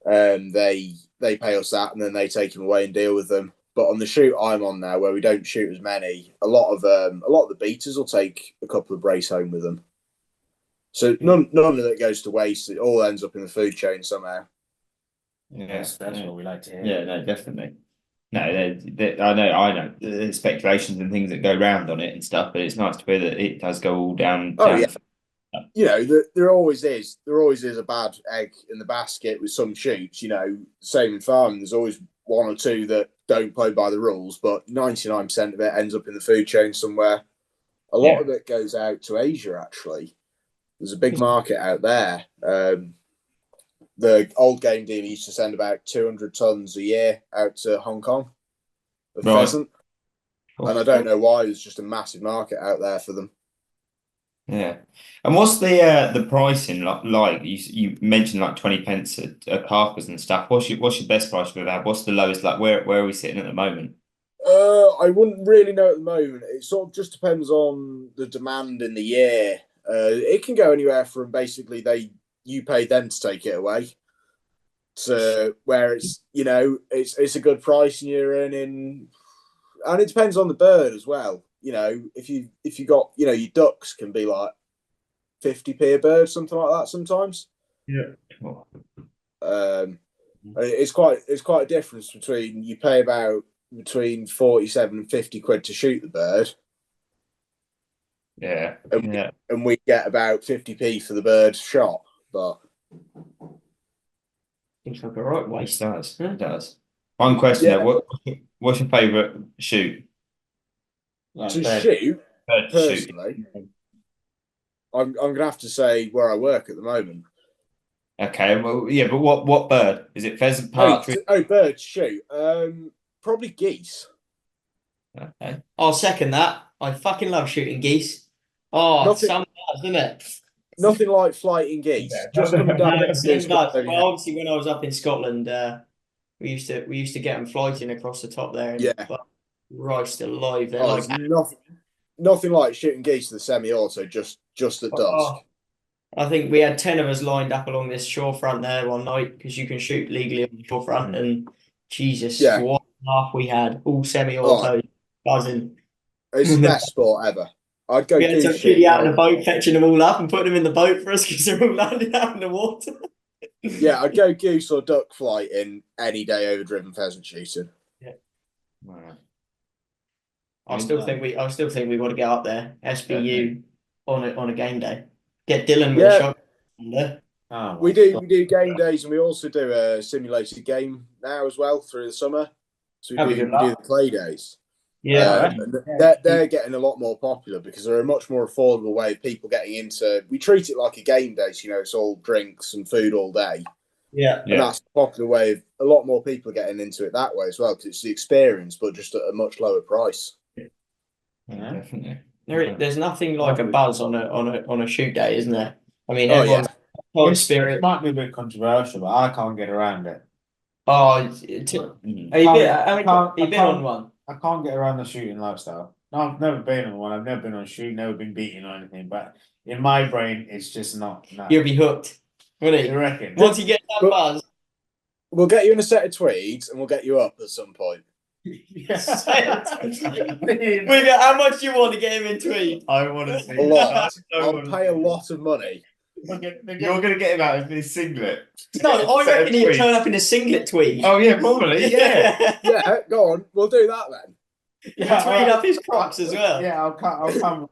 they pay us that, and then they take them away and deal with them. But on the shoot I'm on now, where we don't shoot as many, a lot of the beaters will take a couple of brace home with them. So none of it goes to waste. It all ends up in the food chain somehow. Yes, that's what we like to hear. Yeah, no, definitely. No, I know. There's speculations and things that go round on it and stuff, but it's nice to hear that it does go all down. Oh, yeah. You know, there always is a bad egg in the basket with some shoots. You know, same in farming. There's always one or two that don't play by the rules, but 99% of it ends up in the food chain somewhere. A lot of it goes out to Asia, actually. There's a big market out there. The old game dealer used to send about 200 tons a year out to Hong Kong of pheasant. And I don't know why. There's just a massive market out there for them. Yeah. And what's the pricing like? You mentioned like 20 pence a carcass and stuff. What's your best price we've had? What's the lowest? Like where are we sitting at the moment? I wouldn't really know at the moment. It sort of just depends on the demand in the year. It can go anywhere from basically you pay them to take it away to where it's it's a good price and you're earning, and it depends on the bird as well. If you got your ducks can be like 50p a bird, something like that sometimes. Yeah. It's quite a difference between you pay about between 47 and 50 quid to shoot the bird. Yeah. And we get about 50p for the bird shot. But seems like a right waste. It does. One question though, what's your favourite shoot? Shoot, personally, I'm gonna have to say where I work at the moment. Okay, well, yeah, but what bird is it? Pheasant, partridge? Bird shoot. Probably geese. Okay, I'll second that. I fucking love shooting geese. Oh, some does, isn't it? Nothing like flighting geese. Just coming down. Well, obviously, when I was up in Scotland, we used to get them flighting across the top there. And, Christ alive, they're like nothing like shooting geese to the semi-auto just at dusk. I think we had 10 of us lined up along this shorefront there one night because you can shoot legally on the shorefront, and Jesus, what a laugh we had, all semi-auto buzzing. It's the best sport ever. I'd go goose shooting out in a boat, fetching them all up and putting them in the boat for us because they're all landing out in the water. Yeah, I'd go goose or duck flighting any day over driven pheasant shooting. Yeah. Wow. I still think we got to get up there. SBU on a game day. Get Dylan with a shot. We do game days, and we also do a simulated game now as well through the summer. So we do the play days. Yeah, they're getting a lot more popular because they're a much more affordable way of people getting into. We treat it like a game day, so it's all drinks and food all day. Yeah, and that's a popular way of a lot more people getting into it that way as well because it's the experience, but just at a much lower price. Yeah, definitely. There's nothing like a buzz on a shoot day, isn't there? I mean, everyone's spirit. It might be a bit controversial, but I can't get around it. Oh, have you been on one? I can't get around the shooting lifestyle. No, I've never been on one. I've never been on a shoot, never been beaten or anything. But in my brain, it's just not. No. You'll be hooked. Wouldn't you? You reckon? Once you get that buzz, we'll get you in a set of tweeds and we'll get you up at some point. How much do you want to get him in tweed? I want to see a lot. I'll pay a lot of money. You're going to get him out in his singlet. No, I reckon he'll turn up in a singlet tweed. Oh yeah, probably. Yeah. Yeah, go on. We'll do that then. Yeah, tweed up his Crocs as well. Yeah, I'll come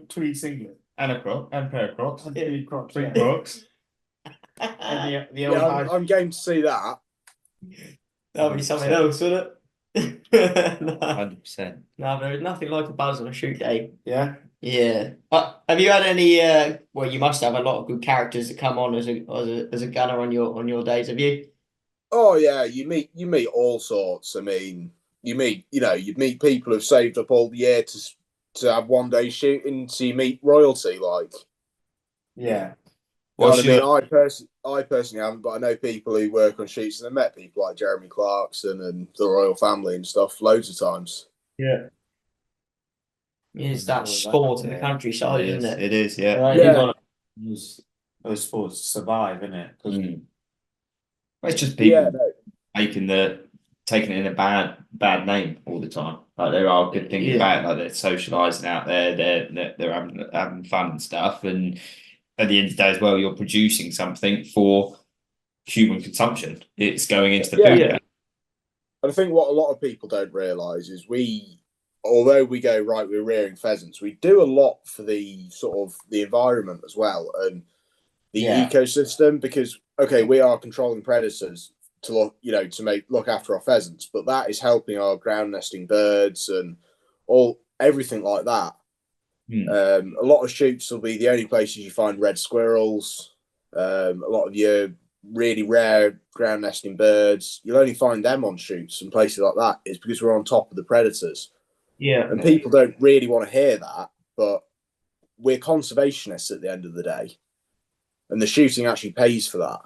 tweed singlet and a croc and pair of Crocs. And tweed Crocs. Tweed Crocs. And I'm game to see that. That'll be something else, wouldn't it? 100%. No, there's nothing like a buzz on a shoot day. Yeah. Yeah. Have you had any? Well, you must have a lot of good characters that come on as a gunner on your days. Have you? Oh yeah, you meet all sorts. I mean, you'd meet people who've saved up all the year to have one day shooting. So you meet royalty, like. Yeah. I personally haven't, but I know people who work on shoots, and I've met people like Jeremy Clarkson and the royal family and stuff loads of times. Yeah. It's that sport in the countryside, isn't it? It is, yeah. Yeah. Those sports survive, isn't it? It's just people taking it in a bad name all the time. Like there are good things about it, like they're socialising out there, they're having fun and stuff, and at the end of the day as well, you're producing something for human consumption. It's going into the food. And I think what a lot of people don't realise is although we go, right, we're rearing pheasants, we do a lot for the sort of the environment as well and the ecosystem because, okay, we are controlling predators to look after our pheasants, but that is helping our ground nesting birds and everything like that. A lot of shoots will be the only places you find red squirrels. A lot of your really rare ground nesting birds, you'll only find them on shoots and places like that. It's because we're on top of the predators. Yeah. And people don't really want to hear that, but we're conservationists at the end of the day. And the shooting actually pays for that.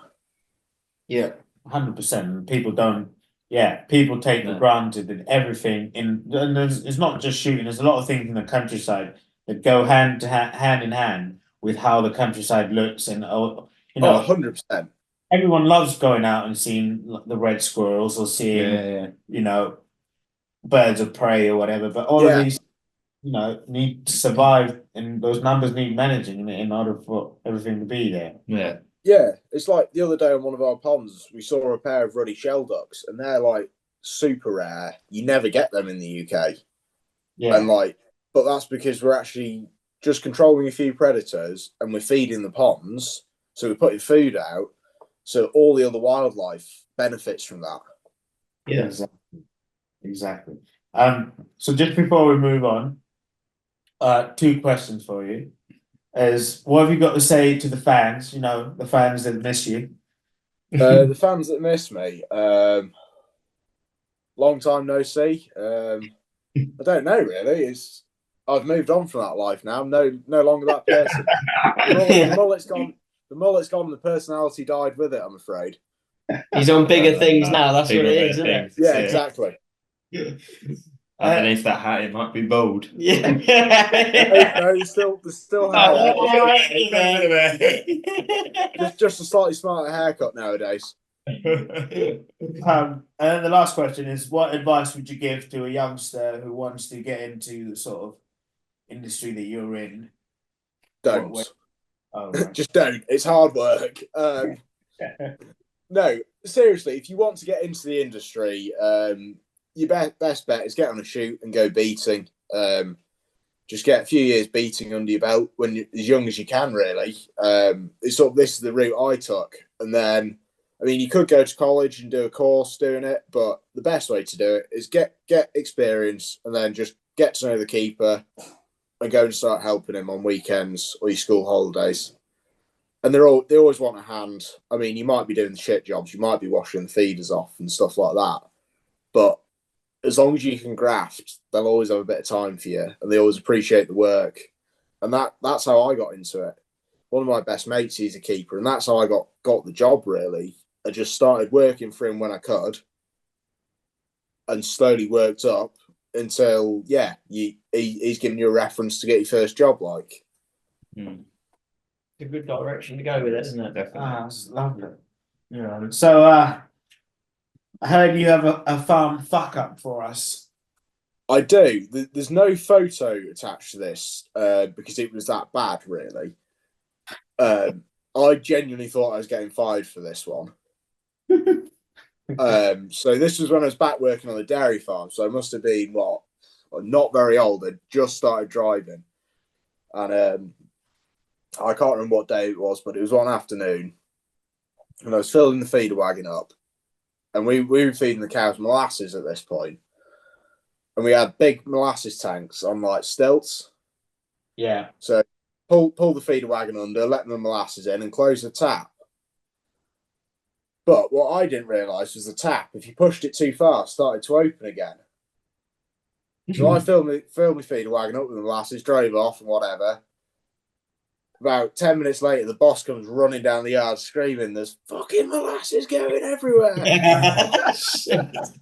Yeah, 100%. People take for granted that everything and it's not just shooting. There's a lot of things in the countryside that go hand in hand with how the countryside looks, and 100%. Everyone loves going out and seeing the red squirrels or seeing birds of prey or whatever. But all of these, need to survive, and those numbers need managing in order for everything to be there. Yeah. Yeah, it's like the other day on one of our ponds, we saw a pair of ruddy shell ducks, and they're like super rare. You never get them in the UK. Yeah. And but that's because we're actually just controlling a few predators and we're feeding the ponds. So we're putting food out. So all the other wildlife benefits from that. Yeah, exactly. So just before we move on, 2 questions for you. What have you got to say to the fans? The fans that miss you. The fans that miss me. Long time no see. I don't know really. I've moved on from that life now. I'm no longer that person. The mullet's gone. The mullet's gone. The personality died with it, I'm afraid. He's on bigger things now. That's what it is, isn't it? Yeah, exactly. Underneath that hat, it might be bald. Yeah. No, there's still hair. Just a slightly smarter haircut nowadays. And then the last question is: what advice would you give to a youngster who wants to get into the sort of industry that you're in? Don't. Right. Just don't. It's hard work. No, seriously, if you want to get into the industry, your best bet is get on a shoot and go beating. Just get a few years beating under your belt when you're as young as you can, really. This is the route I took. And then, you could go to college and do a course doing it, but the best way to do it is get experience and then just get to know the keeper and go and start helping him on weekends or your school holidays. And they always want a hand. You might be doing the shit jobs, you might be washing the feeders off and stuff like that. But as long as you can graft, they'll always have a bit of time for you, and they always appreciate the work. And that's how I got into it. One of my best mates, he's a keeper, and that's how I got the job, really. I just started working for him when I could and slowly worked up until, he's giving you a reference to get your first job, like. It's a good direction to go with it, isn't it? Definitely. It's lovely. Yeah. So, I heard you have a farm fuck up for us. I do. There's no photo attached to this because it was that bad, really. I genuinely thought I was getting fired for this one. So this was when I was back working on the dairy farm. So I must have been, not very old. I'd just started driving. And I can't remember what day it was, but it was one afternoon. And I was filling the feeder wagon up. And we were feeding the cows molasses at this point. And we had big molasses tanks on stilts. Yeah. So pull the feeder wagon under, let the molasses in and close the tap. But what I didn't realise was the tap, if you pushed it too far, started to open again. So I filled my feeder wagon up with the molasses, drove off and whatever. About 10 minutes later, the boss comes running down the yard screaming, "There's fucking molasses going everywhere." And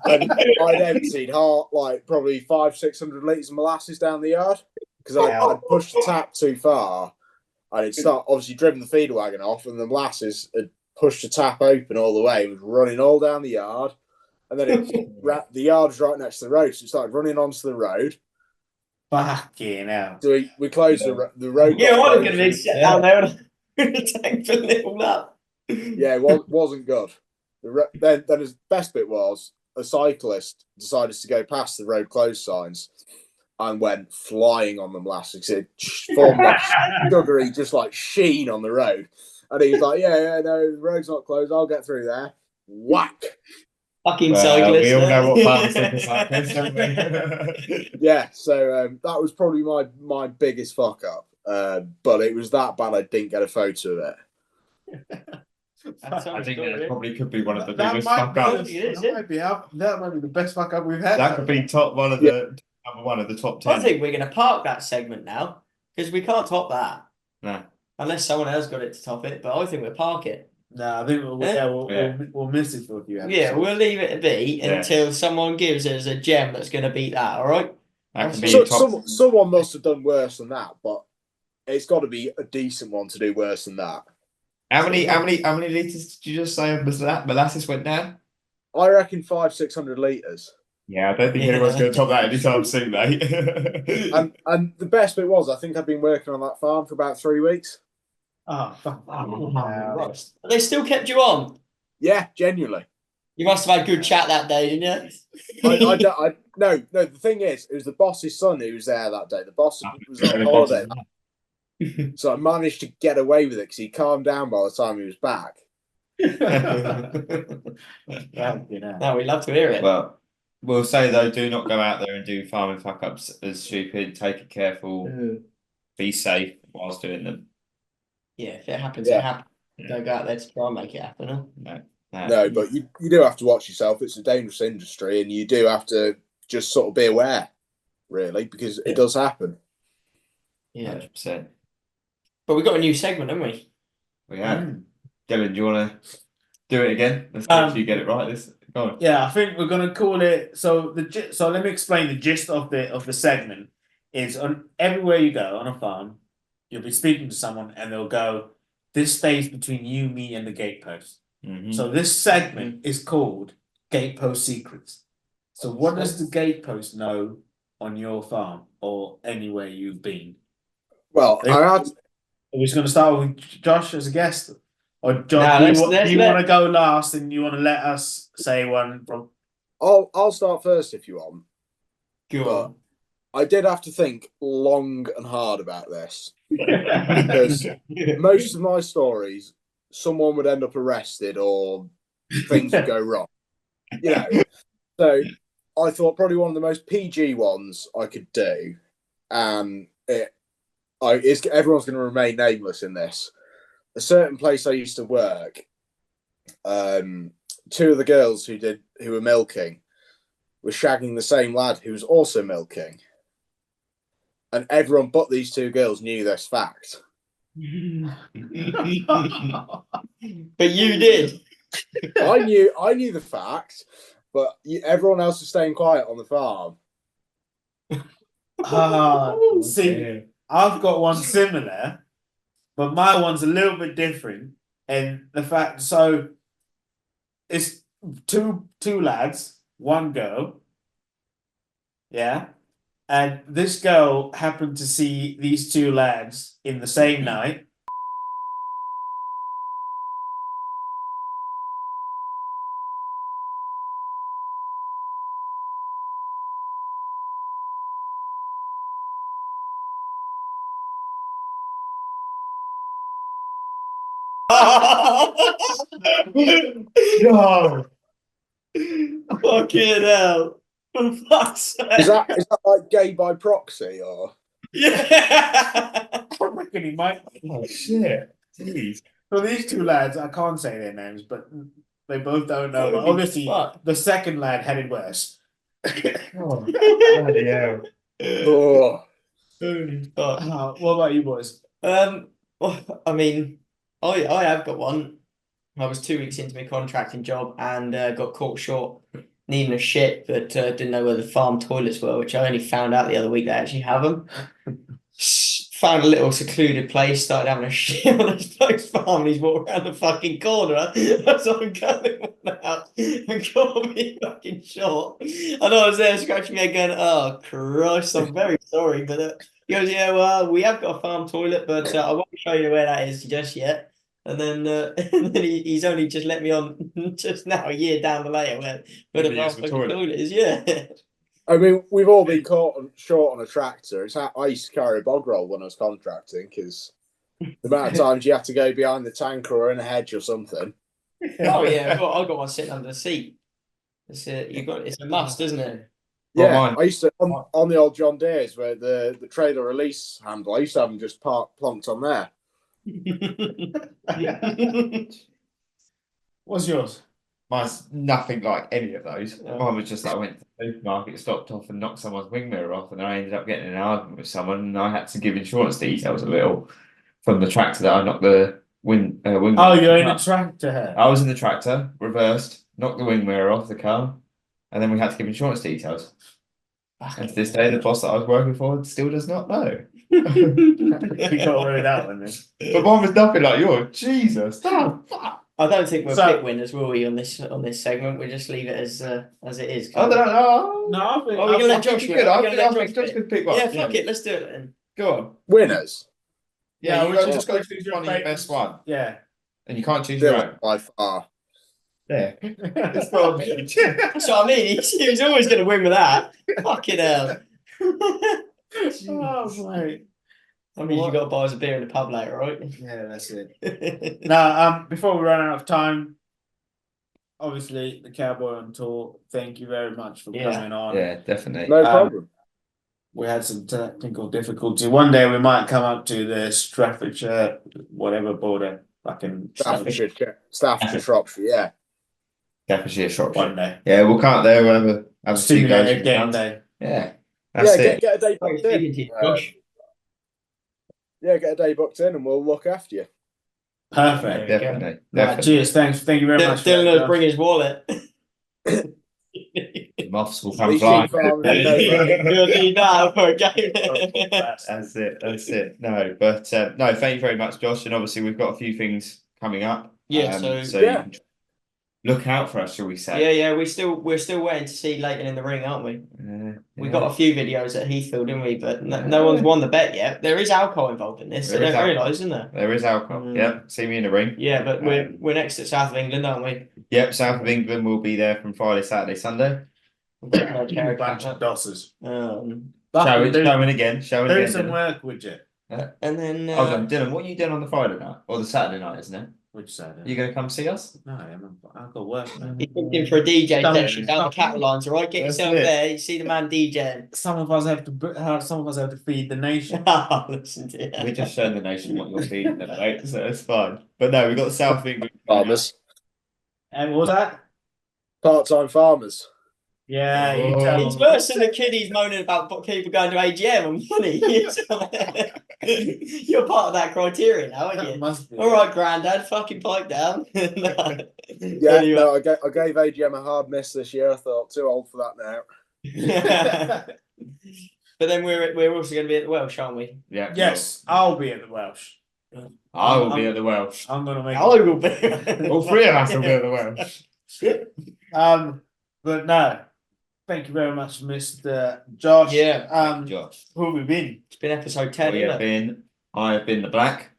I'd emptied probably 500-600 litres of molasses down the yard because I'd pushed the tap too far. And it'd obviously driven the feeder wagon off, and the molasses had pushed the tap open all the way. It was running all down the yard. And then the yard was right next to the road, so it started running onto the road. Fucking hell. So we closed the road. Yeah, what are going to be set down there and the tank filling it all up? Yeah, it wasn't good. Then the best bit was a cyclist decided to go past the road closed signs and went flying on the molasses. It formed sugary, just sheen on the road. And he was like, no, the road's not closed. I'll get through there. Whack. Fucking Well, cyclist. we all know what farms look like this, don't we? Yeah, so that was probably my biggest fuck up. But it was that bad I didn't get a photo of it. I think that probably could be one of the That biggest might fuck be, ups. that might be the best fuck up we've had. That could be top one of the number one of the top 10. I think we're going to park that segment now because we can't top that. No. Unless someone else got it to top it, but I think we'll park it. No, I think we'll miss it for a few episodes. Yeah, we'll leave it be until someone gives us a gem that's going to beat that, all right? That can be someone must have done worse than that, but it's got to be a decent one to do worse than that. How many litres did you just say of molasses went down? I reckon 500-600 litres. Yeah, I don't think anyone's going to top that anytime soon, mate. and the best bit was, I think I've been working on that farm for about 3 weeks. Oh, fuck. They still kept you on? Yeah, genuinely. You must have had good chat that day, didn't you? No. The thing is, it was the boss's son who was there that day. The boss was on holiday. So I managed to get away with it because he calmed down by the time he was back. No, we'd love to hear it. Well, we'll say though, do not go out there and do farming fuck ups as stupid. Take it careful. Be safe whilst doing them. Yeah, if it happens, it happens. Don't go out there to try and make it happen. Huh? No, but you do have to watch yourself. It's a dangerous industry, and you do have to just sort of be aware, really, because it does happen. Yeah, 100%. But we got a new segment, haven't we? We have. Dylan, do you want to do it again? Let's see if you get it right. Go on. Yeah, I think we're gonna call it. So let me explain the gist of the segment. Is on everywhere you go on a farm, you'll be speaking to someone, and they'll go, "This stays between you, me, and the gatepost." Mm-hmm. So this segment is called Gatepost Secrets. So what does the gatepost know on your farm or anywhere you've been? Well, Are we just going to start with Josh as a guest? Or Josh, do you want to go last and you want to let us say one from... I'll start first if you want. Go on. I did have to think long and hard about this. Because most of my stories, someone would end up arrested or things would go wrong. You know. So I thought probably one of the most PG ones I could do, and everyone's going to remain nameless in this. A certain place I used to work, two of the girls who were milking were shagging the same lad who was also milking, and everyone but these two girls knew this fact. But you did. I knew the fact, but everyone else was staying quiet on the farm. See, I've got one similar, but my one's a little bit different. And the fact, so it's two lads, one girl. Yeah. And this girl happened to see these two lads in the same night. No. Fucking hell. For fuck's sake. Is that like gay by proxy or? Yeah. I reckon he might. Oh shit! Jeez. So these two lads, I can't say their names, but they both don't know. But obviously, the second lad had it worse. Oh, bloody hell. Oh. What about you boys? Well, I mean, I have got one. I was 2 weeks into my contracting job and got caught short needing a shit, but didn't know where the farm toilets were, which I only found out the other week they actually have them. Found a little secluded place, started having a shit on this bloke's farm, and he's walked around the fucking corner. So I'm going out and got me fucking short. And I was there scratching my head going, oh Christ, I'm very sorry. But he goes, yeah, well, we have got a farm toilet, but I won't show you where that is just yet. And then he's only just let me on just now, a year down the later, where the fucking toilet is. Yeah. I mean, we've all been caught short on a tractor. I used to carry a bog roll when I was contracting because the amount of times you have to go behind the tanker or in a hedge or something. Oh yeah, I got one sitting under the seat. It's a must, isn't it? Yeah, mine. I used to on the old John Deere's where the trailer release handle. I used to have them just plonked on there. What's yours? Mine's nothing like any of those. Oh. Mine was just like I went to the supermarket, stopped off and knocked someone's wing mirror off, and I ended up getting in an argument with someone, and I had to give insurance details a little from the tractor that I knocked the wing Oh, mirror you're in a off. tractor. I was in the tractor, reversed, knocked the wing mirror off the car, and then we had to give insurance details. And to this day, the boss that I was working for still does not know. We got away with that one then. But mine was nothing like yours. Jesus. Oh, fuck. I don't think we'll So- pick winners, will we, on this segment? We'll just leave it as it is. I don't know. No, I think Oh, we're gonna let I Josh think win. good. We're I gonna let think Josh Josh win. could pick one. Yeah, fuck it, let's do it then. Go on. Winners. Yeah, we you should just got to choose choose your one of your favourites. best one. Yeah. And you can't choose your Dylan own. by far. There. It's got to be. That's what I mean. He's always going to win with that. Fucking hell. Oh, mate. I mean, you got to buy us a beer in the pub later, right? Yeah, that's it. Now, before we run out of time, obviously the Cowboy on tour. Thank you very much for Yeah. coming on. Yeah, definitely. No problem. We had some technical difficulty. One day we might come up to the Staffordshire, whatever border, fucking Staffordshire, Shropshire, yeah. Staffordshire, Shropshire. one day. Yeah, we'll come up there. We'll have a few guys. Simulator game day. Yeah, that's it. Get a day Thanks booked for in. speaking to you, Josh. Yeah, get a day booked in and we'll look after you. Perfect. Definitely. Right, Definitely. cheers. Thank you very much. for that, Dylan will Josh. bring his wallet. Moths will come These flying. sheep farmers don't know that. You'll need that for a game. That's it. That's it. No, but no, thank you very much, Josh. And obviously, we've got a few things coming up. Yeah, so yeah. you can look out for us, shall we say? Yeah, we're still waiting to see Leighton in the ring, aren't we? We yeah. got a few videos at Heathfield, didn't we? But no one's won the bet yet. There is alcohol involved in this. There They is don't alcohol. realise, isn't there? There is alcohol. Mm. Yep. See me in the ring. Yeah, but we're next to South of England, aren't we? Yep. South of England will be there from Friday, Saturday, Sunday. You bunch of dossers. Showing again. Do some Dylan. work, would you? And then Hold on, Dylan. What are you doing on the Friday night or the Saturday night? Isn't it? Would you say that? You going to come see us? No, I've got work. Man. he's looking for a DJ Some- session down the cattle lines, all right? Get That's yourself it. there. You see the man DJing. Some of us have to feed the nation. Listen to you. We're just showing the nation what you're feeding them, mate. So it's fine. But no, we've got the South of England Farmers. And what was that? Part-time farmers. Yeah, you Oh. tell It's them. worse than the kid he's moaning about people going to AGM and money. You're part of that criteria now, aren't That you? must be. All right, Grandad, fucking pipe down. No. Yeah, Anyway. no, I gave AGM a hard miss this year. I thought, too old for that now. But then we're also going to be at the Welsh, aren't we? Yeah. Yes, I'll be at the Welsh. I will be at the Welsh. I'm gonna make. I will be. All three of us will be at the Welsh. But no. Thank you very much, Mr. Josh. Yeah. Josh. Who have we been? It's been episode 10, isn't it? I have been the black.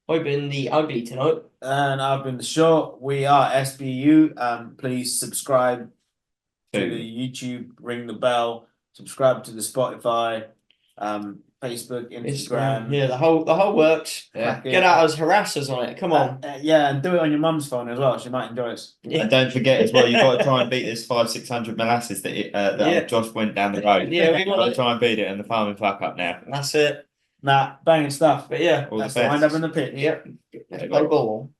I've been the ugly tonight. And I've been the short. We are SBU. Please subscribe to the YouTube, ring the bell, subscribe to the Spotify, Facebook, Instagram. Yeah, the whole works. Yeah. Get out as harassers on it. Come on. Yeah, and do it on your mum's phone as well. She might enjoy us. Yeah. And don't forget as well, you've got to try and beat this 500-600 molasses that Yeah. Josh went down the road. Yeah, we You've got want to try and beat it and the farming fuck up now. That's it. Nah, banging stuff. But yeah, All the That's the best. wind up in the pitch. yep. Let's play ball.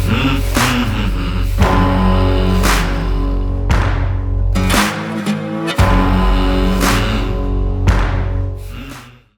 Hmm.